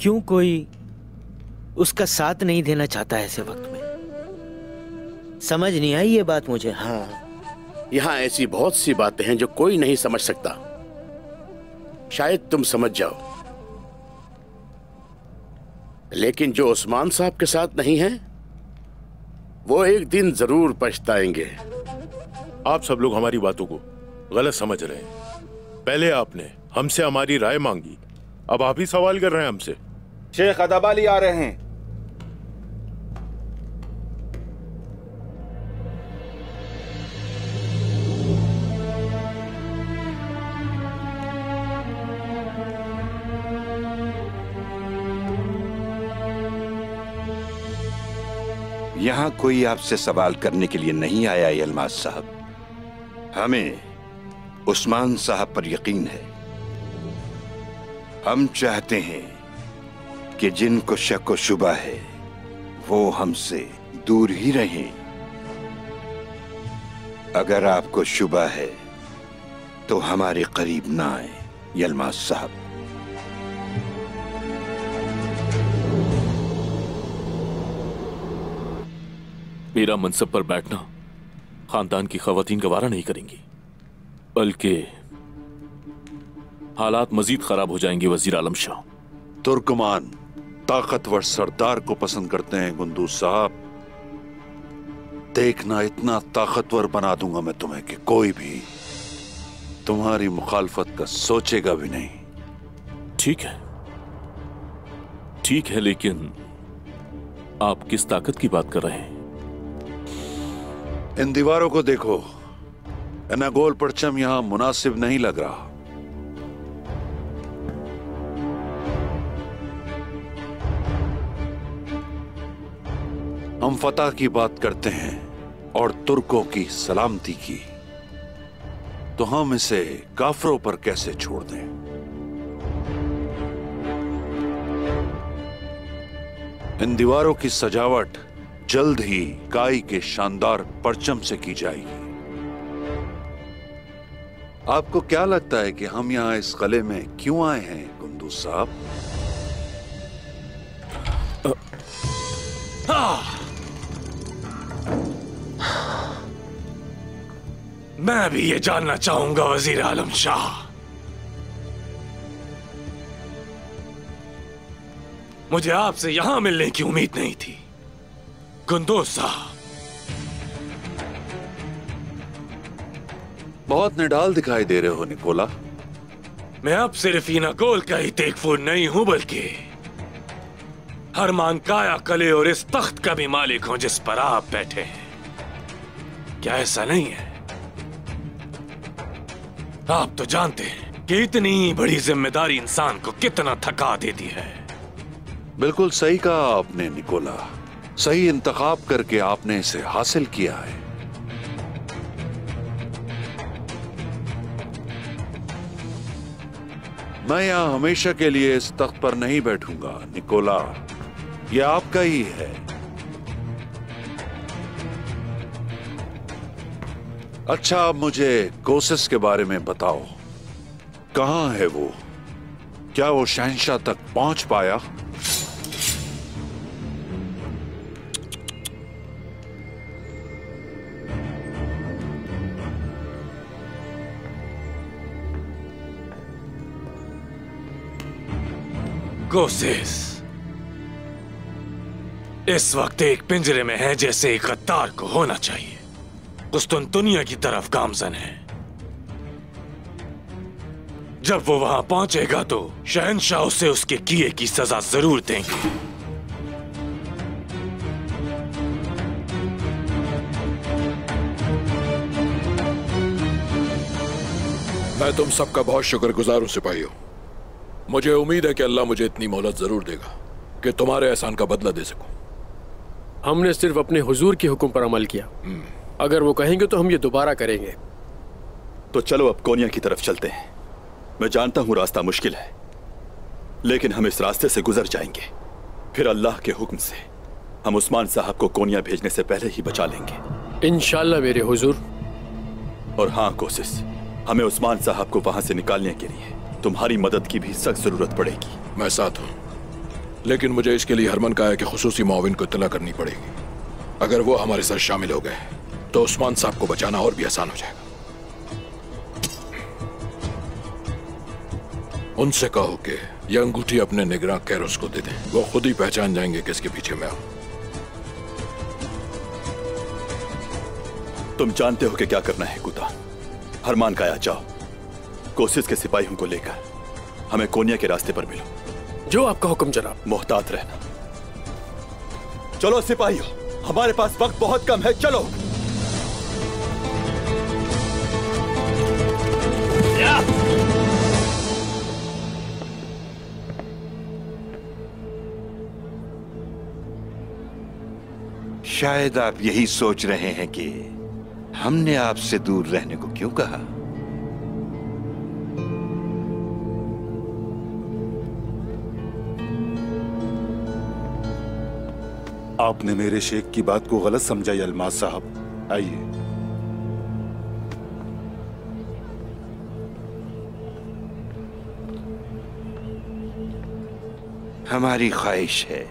क्यों कोई उसका साथ नहीं देना चाहता ऐसे वक्त में? समझ नहीं आई ये बात मुझे। हाँ, यहाँ ऐसी बहुत सी बातें हैं जो कोई नहीं समझ सकता। शायद तुम समझ जाओ, लेकिन जो उस्मान साहब के साथ नहीं है वो एक दिन जरूर पछताएंगे। आप सब लोग हमारी बातों को गलत समझ रहे हैं। पहले आपने हमसे हमारी राय मांगी, अब आप ही सवाल कर रहे हैं हमसे। शेख अदबाली आ रहे हैं। यहां कोई आपसे सवाल करने के लिए नहीं आया यलमाज साहब। हमें उस्मान साहब पर यकीन है। हम चाहते हैं कि जिनको शक व शुबा है वो हमसे दूर ही रहें। अगर आपको शुबा है तो हमारे करीब ना आए यलमाज साहब। मेरा मनसब पर बैठना खानदान की खवातीन गवारा नहीं करेंगी, बल्कि हालात मजीद खराब हो जाएंगे। वजीर आलम शाह तुर्कमान ताकतवर सरदार को पसंद करते हैं गुंदूज साहब। देखना, इतना ताकतवर बना दूंगा मैं तुम्हें कि कोई भी तुम्हारी मुखालफत का सोचेगा भी नहीं। ठीक है, ठीक है, लेकिन आप किस ताकत की बात कर रहे हैं? इन दीवारों को देखो, इन्हें गोल परचम यहां मुनासिब नहीं लग रहा। हम फतह की बात करते हैं और तुर्कों की सलामती की। तो हम इसे काफरों पर कैसे छोड़ दें? इन दीवारों की सजावट जल्द ही काई के शानदार परचम से की जाएगी। आपको क्या लगता है कि हम यहां इस किले में क्यों आए हैं कुंदूज साहब? मैं भी ये जानना चाहूंगा वजीर आलम शाह। मुझे आपसे यहां मिलने की उम्मीद नहीं थी कुंदूज साहब। बहुत निडाल दिखाई दे रहे हो निकोला। मैं अब सिर्फ ईनागोल का ही तेगफूर नहीं हूं बल्कि हरमान काया कले और इस तख्त का भी मालिक हूं जिस पर आप बैठे हैं। क्या ऐसा नहीं है? आप तो जानते हैं कि इतनी बड़ी जिम्मेदारी इंसान को कितना थका देती है। बिल्कुल सही कहा आपने निकोला। सही इंतखाब करके आपने इसे हासिल किया है। मैं यहां हमेशा के लिए इस तख्त पर नहीं बैठूंगा निकोला, यह आपका ही है। अच्छा, अब मुझे कोसिस के बारे में बताओ। कहां है वो? क्या वो शहंशाह तक पहुंच पाया? कोसिस इस वक्त एक पिंजरे में है जैसे एक गद्दार को होना चाहिए। कुस्तुनतुनिया की तरफ गामजन है। जब वो वहां पहुंचेगा तो शहंशाह उसे उसके किए की सजा जरूर देंगे। मैं तुम सबका बहुत शुक्रगुजार हूं सिपाहियों। मुझे उम्मीद है कि अल्लाह मुझे इतनी मोहलत जरूर देगा कि तुम्हारे एहसान का बदला दे सकूं। हमने सिर्फ अपने हुजूर के हुक्म पर अमल किया। अगर वो कहेंगे तो हम ये दोबारा करेंगे। तो चलो अब कोनिया की तरफ चलते हैं। मैं जानता हूं रास्ता मुश्किल है, लेकिन हम इस रास्ते से गुजर जाएंगे। फिर अल्लाह के हुक्म से हम उस्मान साहब को कोनिया भेजने से पहले ही बचा लेंगे इंशाल्लाह मेरे हुजूर। और हाँ कोशिश, हमें उस्मान साहब को वहां से निकालने के लिए तुम्हारी मदद की भी सख्त जरूरत पड़ेगी। मैं साथ हूं, लेकिन मुझे इसके लिए हरमन काया के खुसूसी मुआविन को इत्तला करनी पड़ेगी। अगर वो हमारे साथ शामिल हो गए तो उस्मान साहब को बचाना और भी आसान हो जाएगा। उनसे कहो कि यह अंगूठी अपने निगरां कैरोस को दे दें। वो खुद ही पहचान जाएंगे किसके पीछे मैं हूं। तुम जानते हो कि क्या करना है कुता। हरमान काया जाओ, कोशिश के सिपाहियों को लेकर हमें कोनिया के रास्ते पर मिलो। जो आपका हुक्म जनाब। मोहतात रहना। चलो सिपाहियों, हमारे पास वक्त बहुत कम है, चलो। शायद आप यही सोच रहे हैं कि हमने आपसे दूर रहने को क्यों कहा। आपने मेरे शेख की बात को गलत समझा यलमाज साहब। आइए। हमारी ख्वाहिश है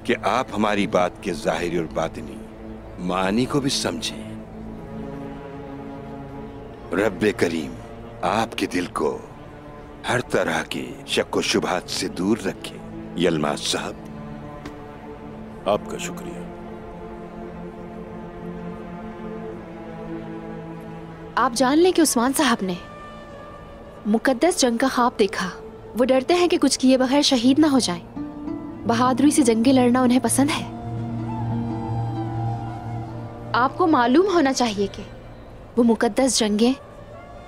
कि आप हमारी बात के जाहिरी और बातिनी मानी को भी समझें। रब्बे करीम आपके दिल को हर तरह के शक व शुबहात से दूर रखे। यलमाज साहब, आपका शुक्रिया। आप जान लें कि उस्मान साहब ने मुकद्दस जंग का ख्वाब देखा। वो डरते हैं कि कुछ किए बगैर शहीद ना हो जाएं। बहादुरी से जंगें लड़ना उन्हें पसंद है। आपको मालूम होना चाहिए कि वो मुकद्दस जंगें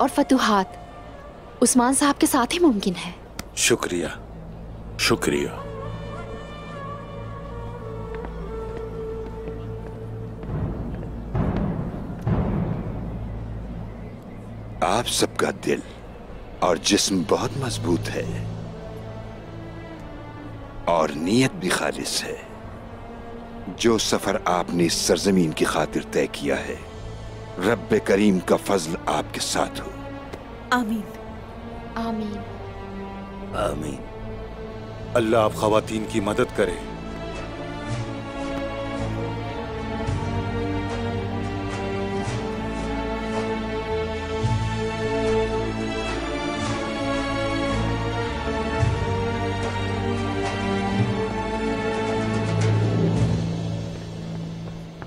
और फतूहात उस्मान साहब के साथ ही मुमकिन है। शुक्रिया, शुक्रिया। आप सबका दिल और जिस्म बहुत मजबूत है और नीयत भी खालिस है। जो सफर आपने इस सरजमीन की खातिर तय किया है, रब्बे करीम का फजल आपके साथ हो। आमीन। आमीन। आमीन। अल्लाह आप खवातीन की मदद करे।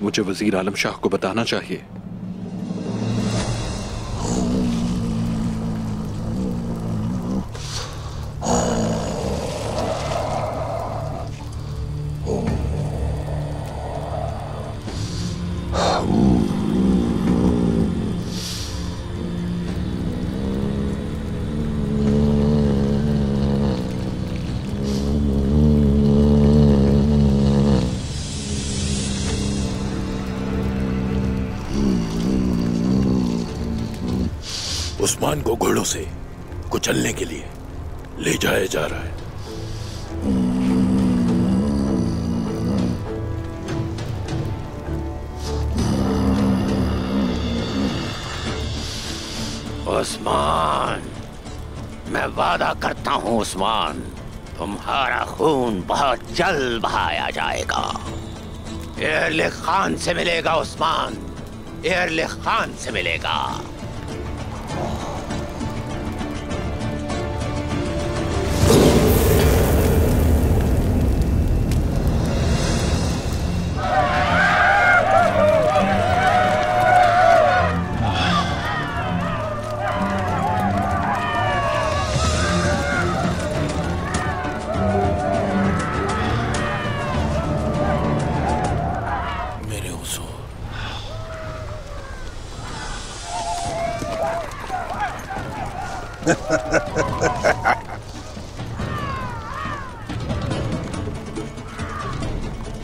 मुझे वजीर आलम शाह को बताना चाहिए। उस्मान को घोड़ों से कुचलने के लिए ले जाया जा रहा है। उस्मान, मैं वादा करता हूँ उस्मान, तुम्हारा खून बहुत जल्द बहाया जाएगा। एरले खान से मिलेगा उस्मान, एरले खान से मिलेगा।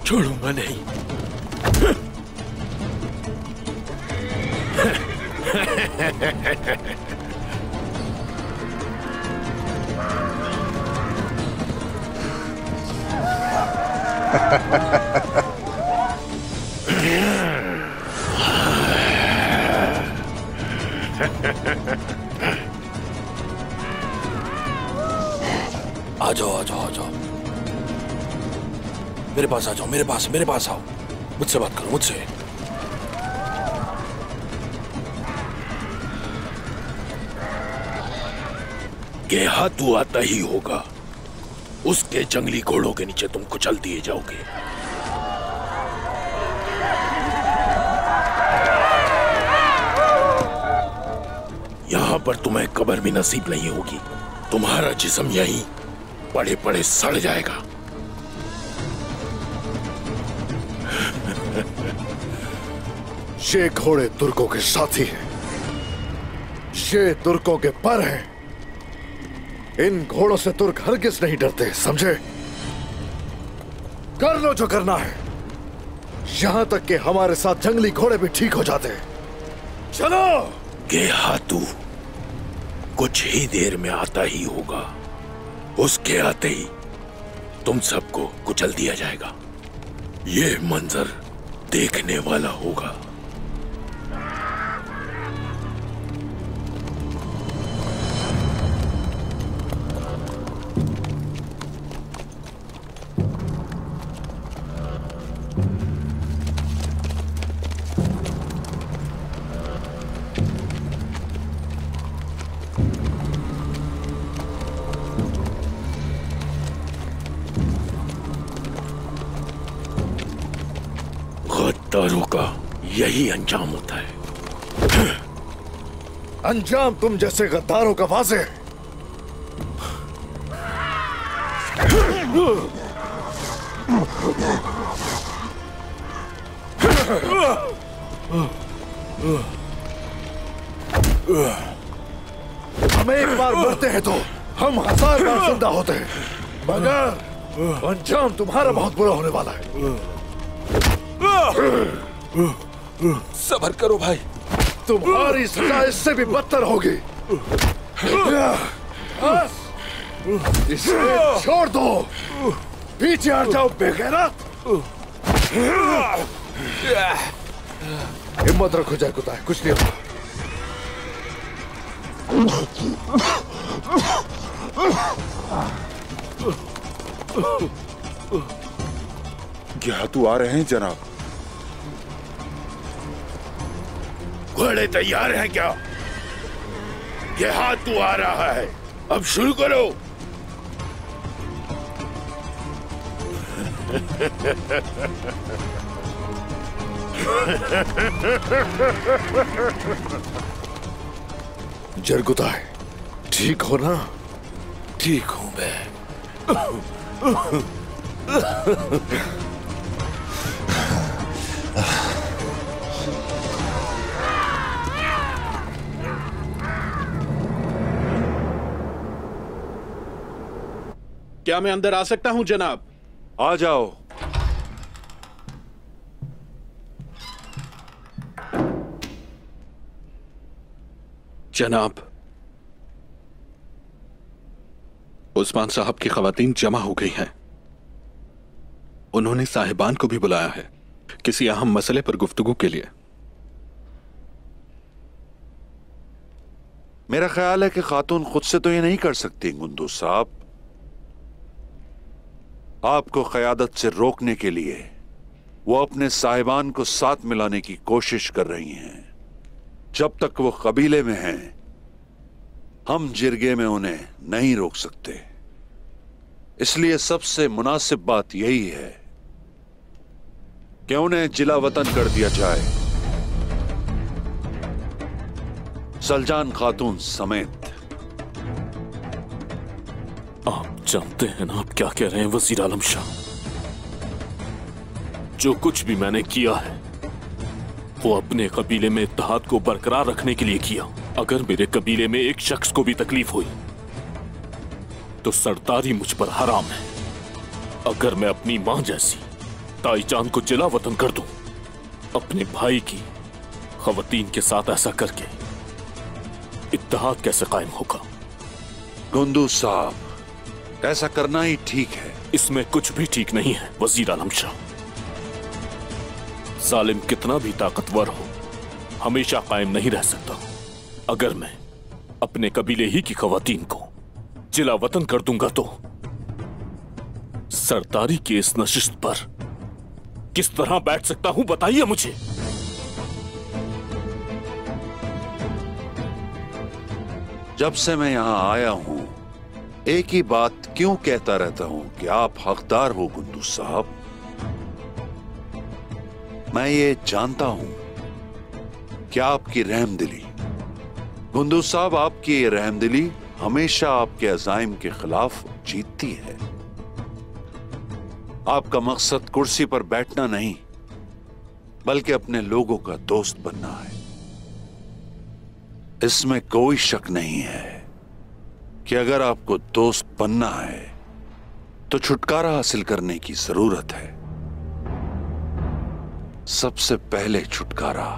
छोड़ूंगा नहीं। आ जाओ आ जाओ आ जाओ, मेरे पास आ जाओ, मेरे पास आओ, मुझसे बात करो, मुझसे। गेहातू आता ही होगा, उसके जंगली घोड़ों के नीचे तुम कुचल दिए जाओगे। यहां पर तुम्हें कब्र भी नसीब नहीं होगी, तुम्हारा जिस्म यहीं पड़े पड़े सड़ जाएगा। ये घोड़े तुर्कों के साथी हैं, ये तुर्कों के पर हैं। इन घोड़ों से तुर्क हरगिज नहीं डरते, समझे? कर लो जो करना है, यहां तक कि हमारे साथ जंगली घोड़े भी ठीक हो जाते। चलो। गेहातू कुछ ही देर में आता ही होगा, उसके आते ही तुम सबको कुचल दिया जाएगा। ये मंजर देखने वाला होगा। गद्दारों का यही अंजाम होता है। अंजाम तुम जैसे गद्दारों का वाज़ेह है। हम एक बार मरते हैं तो हम 1000 बार जिंदा होते हैं, मगर अंजाम तुम्हारा बहुत बुरा होने वाला है। सब्र करो भाई, तुम्हारी सजा इससे भी बदतर होगी। इसे छोड़ दो, पीछे हट जाओ बेगैरत। हिम्मत रखो जरगुता, कुछ नहीं होगा। क्या तू आ रहे हैं जनाब? घोड़े तैयार हैं क्या? ये हाथ तू आ रहा है, अब शुरू करो। जरगुता, ठीक हो ना? ठीक हूं मैं। क्या मैं अंदर आ सकता हूं जनाब? आ जाओ। जनाब, उस्मान साहब की खवातीन जमा हो गई हैं। उन्होंने साहिबान को भी बुलाया है किसी अहम मसले पर गुफ्तगू के लिए। मेरा ख्याल है कि खातून खुद से तो ये नहीं कर सकती गुंदू साहब। आपको क़यादत से रोकने के लिए वो अपने साहिबान को साथ मिलाने की कोशिश कर रही हैं। जब तक वो कबीले में हैं, हम जिरगे में उन्हें नहीं रोक सकते। इसलिए सबसे मुनासिब बात यही है कि उन्हें जिला वतन कर दिया जाए, सलजान खातून समेत। आप जानते हैं ना आप क्या कह रहे हैं वजीर आलम शाह? जो कुछ भी मैंने किया है वो अपने कबीले में इत्तेहाद को बरकरार रखने के लिए किया। अगर मेरे कबीले में एक शख्स को भी तकलीफ हुई तो सरदारी मुझ पर हराम है। अगर मैं अपनी मां जैसी ताईजान को जिला वतन कर दूं, अपने भाई की खवातीन के साथ ऐसा करके इत्तेहाद कैसे कायम होगा? गुंदू साहब, ऐसा करना ही ठीक है। इसमें कुछ भी ठीक नहीं है वजीर आलम शाह। जालिम कितना भी ताकतवर हो, हमेशा कायम नहीं रह सकता। अगर मैं अपने कबीले ही की खवातीन को जिला वतन कर दूंगा तो सरदारी की इस नशिस्त पर किस तरह बैठ सकता हूं, बताइए मुझे। जब से मैं यहां आया हूं, एक ही बात क्यों कहता रहता हूं कि आप हकदार हो गुंदू साहब। मैं ये जानता हूं कि आपकी रहमदिली, गुंदू साहब, आपकी ये रहमदिली हमेशा आपके अज़ाइम के खिलाफ जीतती है। आपका मकसद कुर्सी पर बैठना नहीं, बल्कि अपने लोगों का दोस्त बनना है। इसमें कोई शक नहीं है कि अगर आपको दोस्त बनना है तो छुटकारा हासिल करने की जरूरत है। सबसे पहले छुटकारा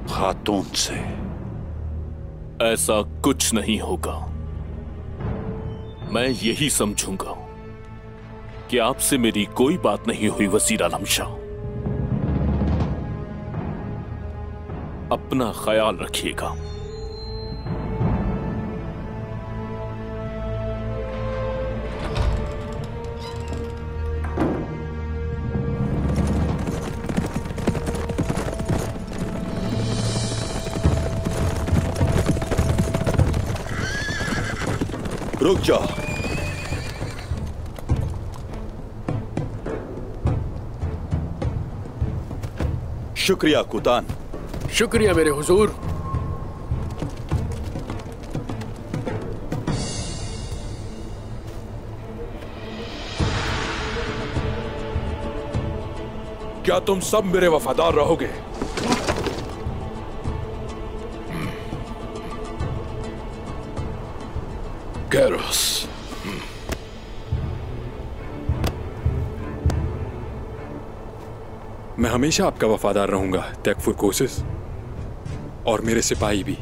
खातून से। ऐसा कुछ नहीं होगा। मैं यही समझूंगा कि आपसे मेरी कोई बात नहीं हुई वजीर आलम शाह। अपना ख्याल रखिएगा। रुक जा। शुक्रिया कुतान। शुक्रिया मेरे हुजूर। क्या तुम सब मेरे वफादार रहोगे? कैरोस, मैं हमेशा आपका वफादार रहूंगा तैकफुर कोसिस, और मेरे सिपाही भी।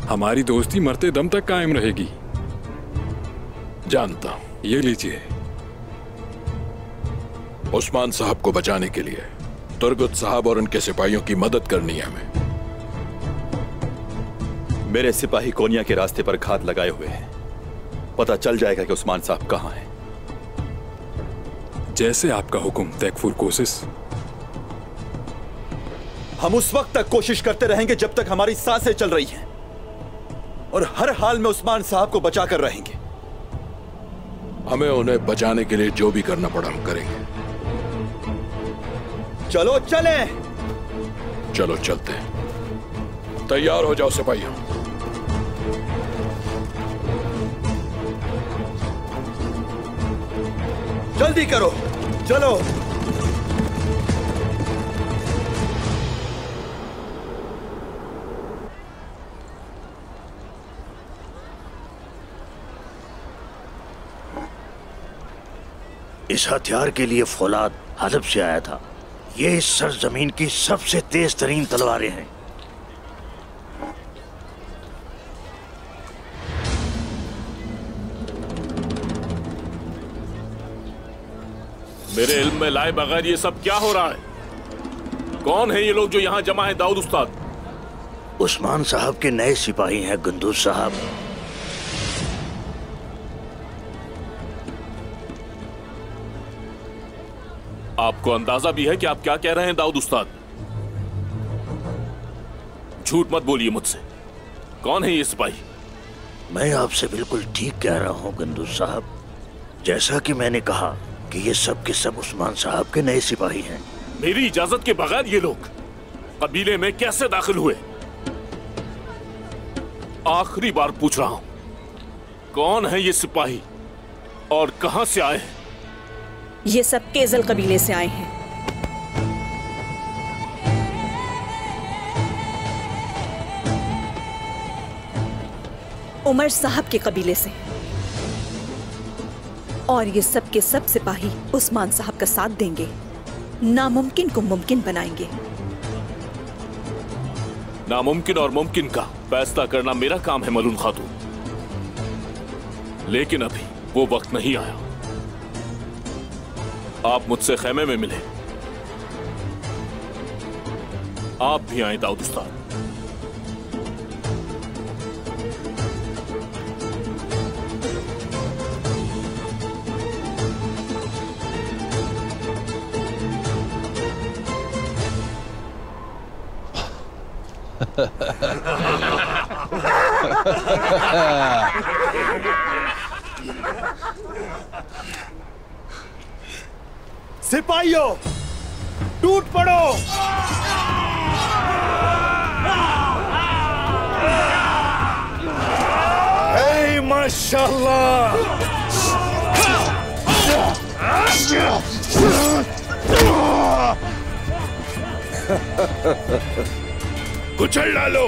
हमारी दोस्ती मरते दम तक कायम रहेगी। जानता हूं। ये लीजिए। उस्मान साहब को बचाने के लिए तुर्गुत साहब और उनके सिपाहियों की मदद करनी है हमें। मेरे सिपाही कोनिया के रास्ते पर घात लगाए हुए हैं। पता चल जाएगा कि उस्मान साहब कहां हैं। जैसे आपका हुक्म तैकफुर कोसिस। हम उस वक्त तक कोशिश करते रहेंगे जब तक हमारी सांसें चल रही हैं, और हर हाल में उस्मान साहब को बचाकर रहेंगे। हमें उन्हें बचाने के लिए जो भी करना पड़ा हम करेंगे। चलो चले। चलो चलते हैं। तैयार हो जाओ सिपाहियों। जल्दी करो, चलो। इस हथियार के लिए फौलाद हलब से आया था। ये इस सरजमीन की सबसे तेज तरीन तलवारें हैं। मेरे इल्म में लाए बगैर ये सब क्या हो रहा है? कौन है ये लोग जो यहाँ जमा है दाऊद उस्ताद? उस्मान साहब के नए सिपाही हैं गुंदूज साहब। आपको अंदाजा भी है कि आप क्या कह रहे हैं दाऊद उस्ताद? झूठ मत बोलिए मुझसे। कौन है ये सिपाही? मैं आपसे बिल्कुल ठीक कह रहा हूँ गुंदूज साहब। जैसा कि मैंने कहा कि ये सब के सब उस्मान साहब के नए सिपाही हैं। मेरी इजाजत के बगैर ये लोग कबीले में कैसे दाखिल हुए? आखिरी बार पूछ रहा हूं, कौन है ये सिपाही और कहां से आए हैं? ये सब केजल कबीले से आए हैं। उमर साहब के कबीले से। और ये सब के सब सिपाही उस्मान साहब का साथ देंगे, नामुमकिन को मुमकिन बनाएंगे। नामुमकिन और मुमकिन का फैसला करना मेरा काम है मलून खातून, लेकिन अभी वो वक्त नहीं आया। आप मुझसे खेमे में मिले। आप भी आए दाऊद उस्ताद। सिपाहियों, टूट पड़ो। हे माशाल्लाह। कुचल डालो।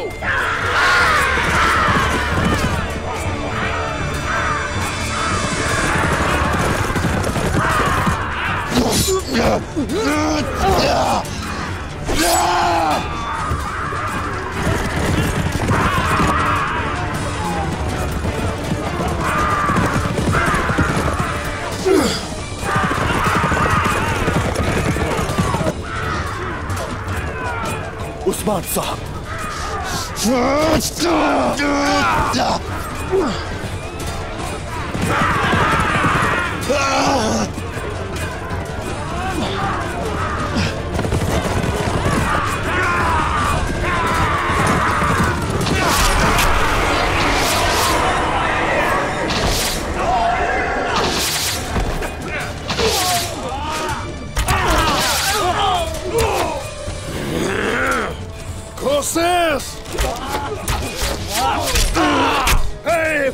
उस्मान साहब।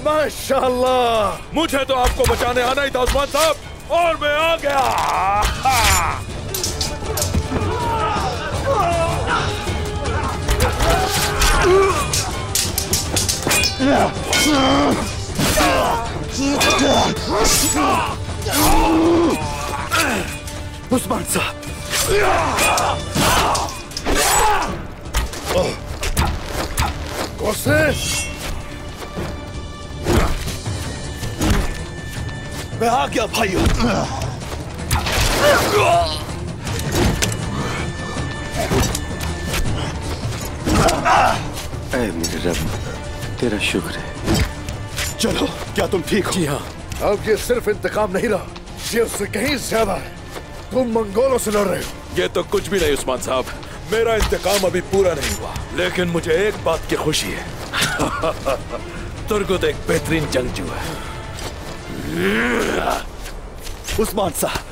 माशाल्लाह। मुझे तो आपको बचाने आना ही था उस्मान साहब, और मैं आ गया। उस्मान साहब। कोशिश। मैं आ गया भाइयों। ऐ मेरे रब, तेरा शुक्र है। चलो, क्या तुम ठीक हो? जी हाँ। अब ये सिर्फ इंतकाम नहीं रहा, ये उससे कहीं ज्यादा है। तुम मंगोलों से लड़ रहे हो। ये तो कुछ भी नहीं उस्मान साहब, मेरा इंतकाम अभी पूरा नहीं हुआ, लेकिन मुझे एक बात की खुशी है। तुर्गुत एक बेहतरीन जंगजू है। उस्मान साहब,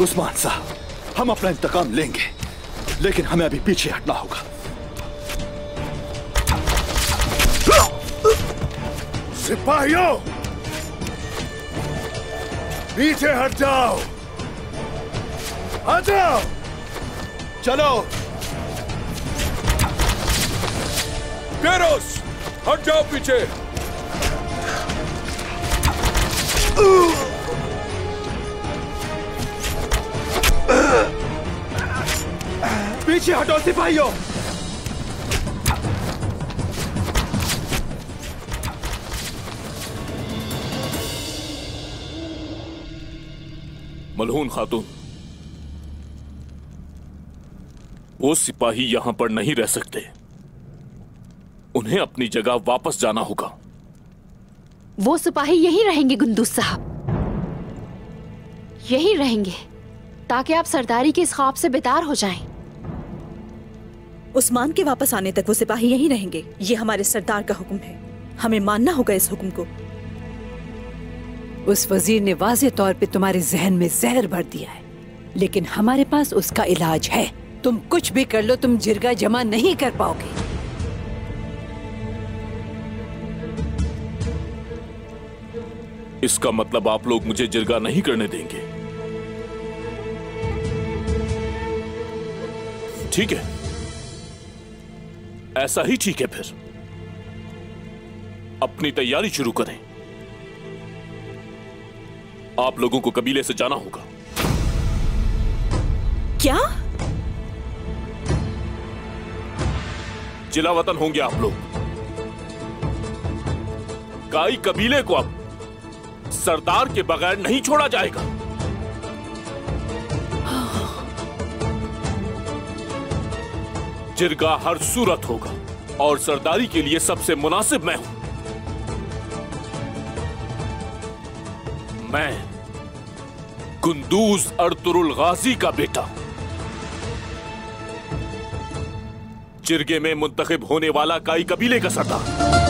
उस्मान साहब, हम अपना इंतकाम लेंगे, लेकिन हमें अभी पीछे हटना होगा। सिपाहियों, पीछे हट जाओ। आ जाओ। चलो। पेरोस, हट जाओ पीछे। पीछे हटो सिपाहियों। मलहून खातून, वो सिपाही यहां पर नहीं रह सकते, उन्हें अपनी जगह वापस जाना होगा। वो सिपाही यहीं रहेंगे गुंदूस साहब, यहीं रहेंगे ताकि आप सरदारी के इस ख्वाब से बेदार हो जाएं। उस्मान के वापस आने तक वो सिपाही यहीं रहेंगे। ये हमारे सरदार का हुक्म है, हमें मानना होगा इस हुक्म को। उस वजीर ने वाज़े तौर पे तुम्हारे जहन में जहर भर दिया है, लेकिन हमारे पास उसका इलाज है। तुम कुछ भी कर लो, तुम जिरगा जमा नहीं कर पाओगे। इसका मतलब आप लोग मुझे जिरगा नहीं करने देंगे? ठीक है, ऐसा ही ठीक है। फिर अपनी तैयारी शुरू करें। आप लोगों को कबीले से जाना होगा। क्या? जिला वतन होंगे आप लोग। काई कबीले को अब सरदार के बगैर नहीं छोड़ा जाएगा। जिरगा हर सूरत होगा और सरदारी के लिए सबसे मुनासिब मैं हूं। मैं कुंदूज अर्तुरुल गाजी का बेटा, जिरगे में मुंतखब होने वाला काई कबीले का सरदार।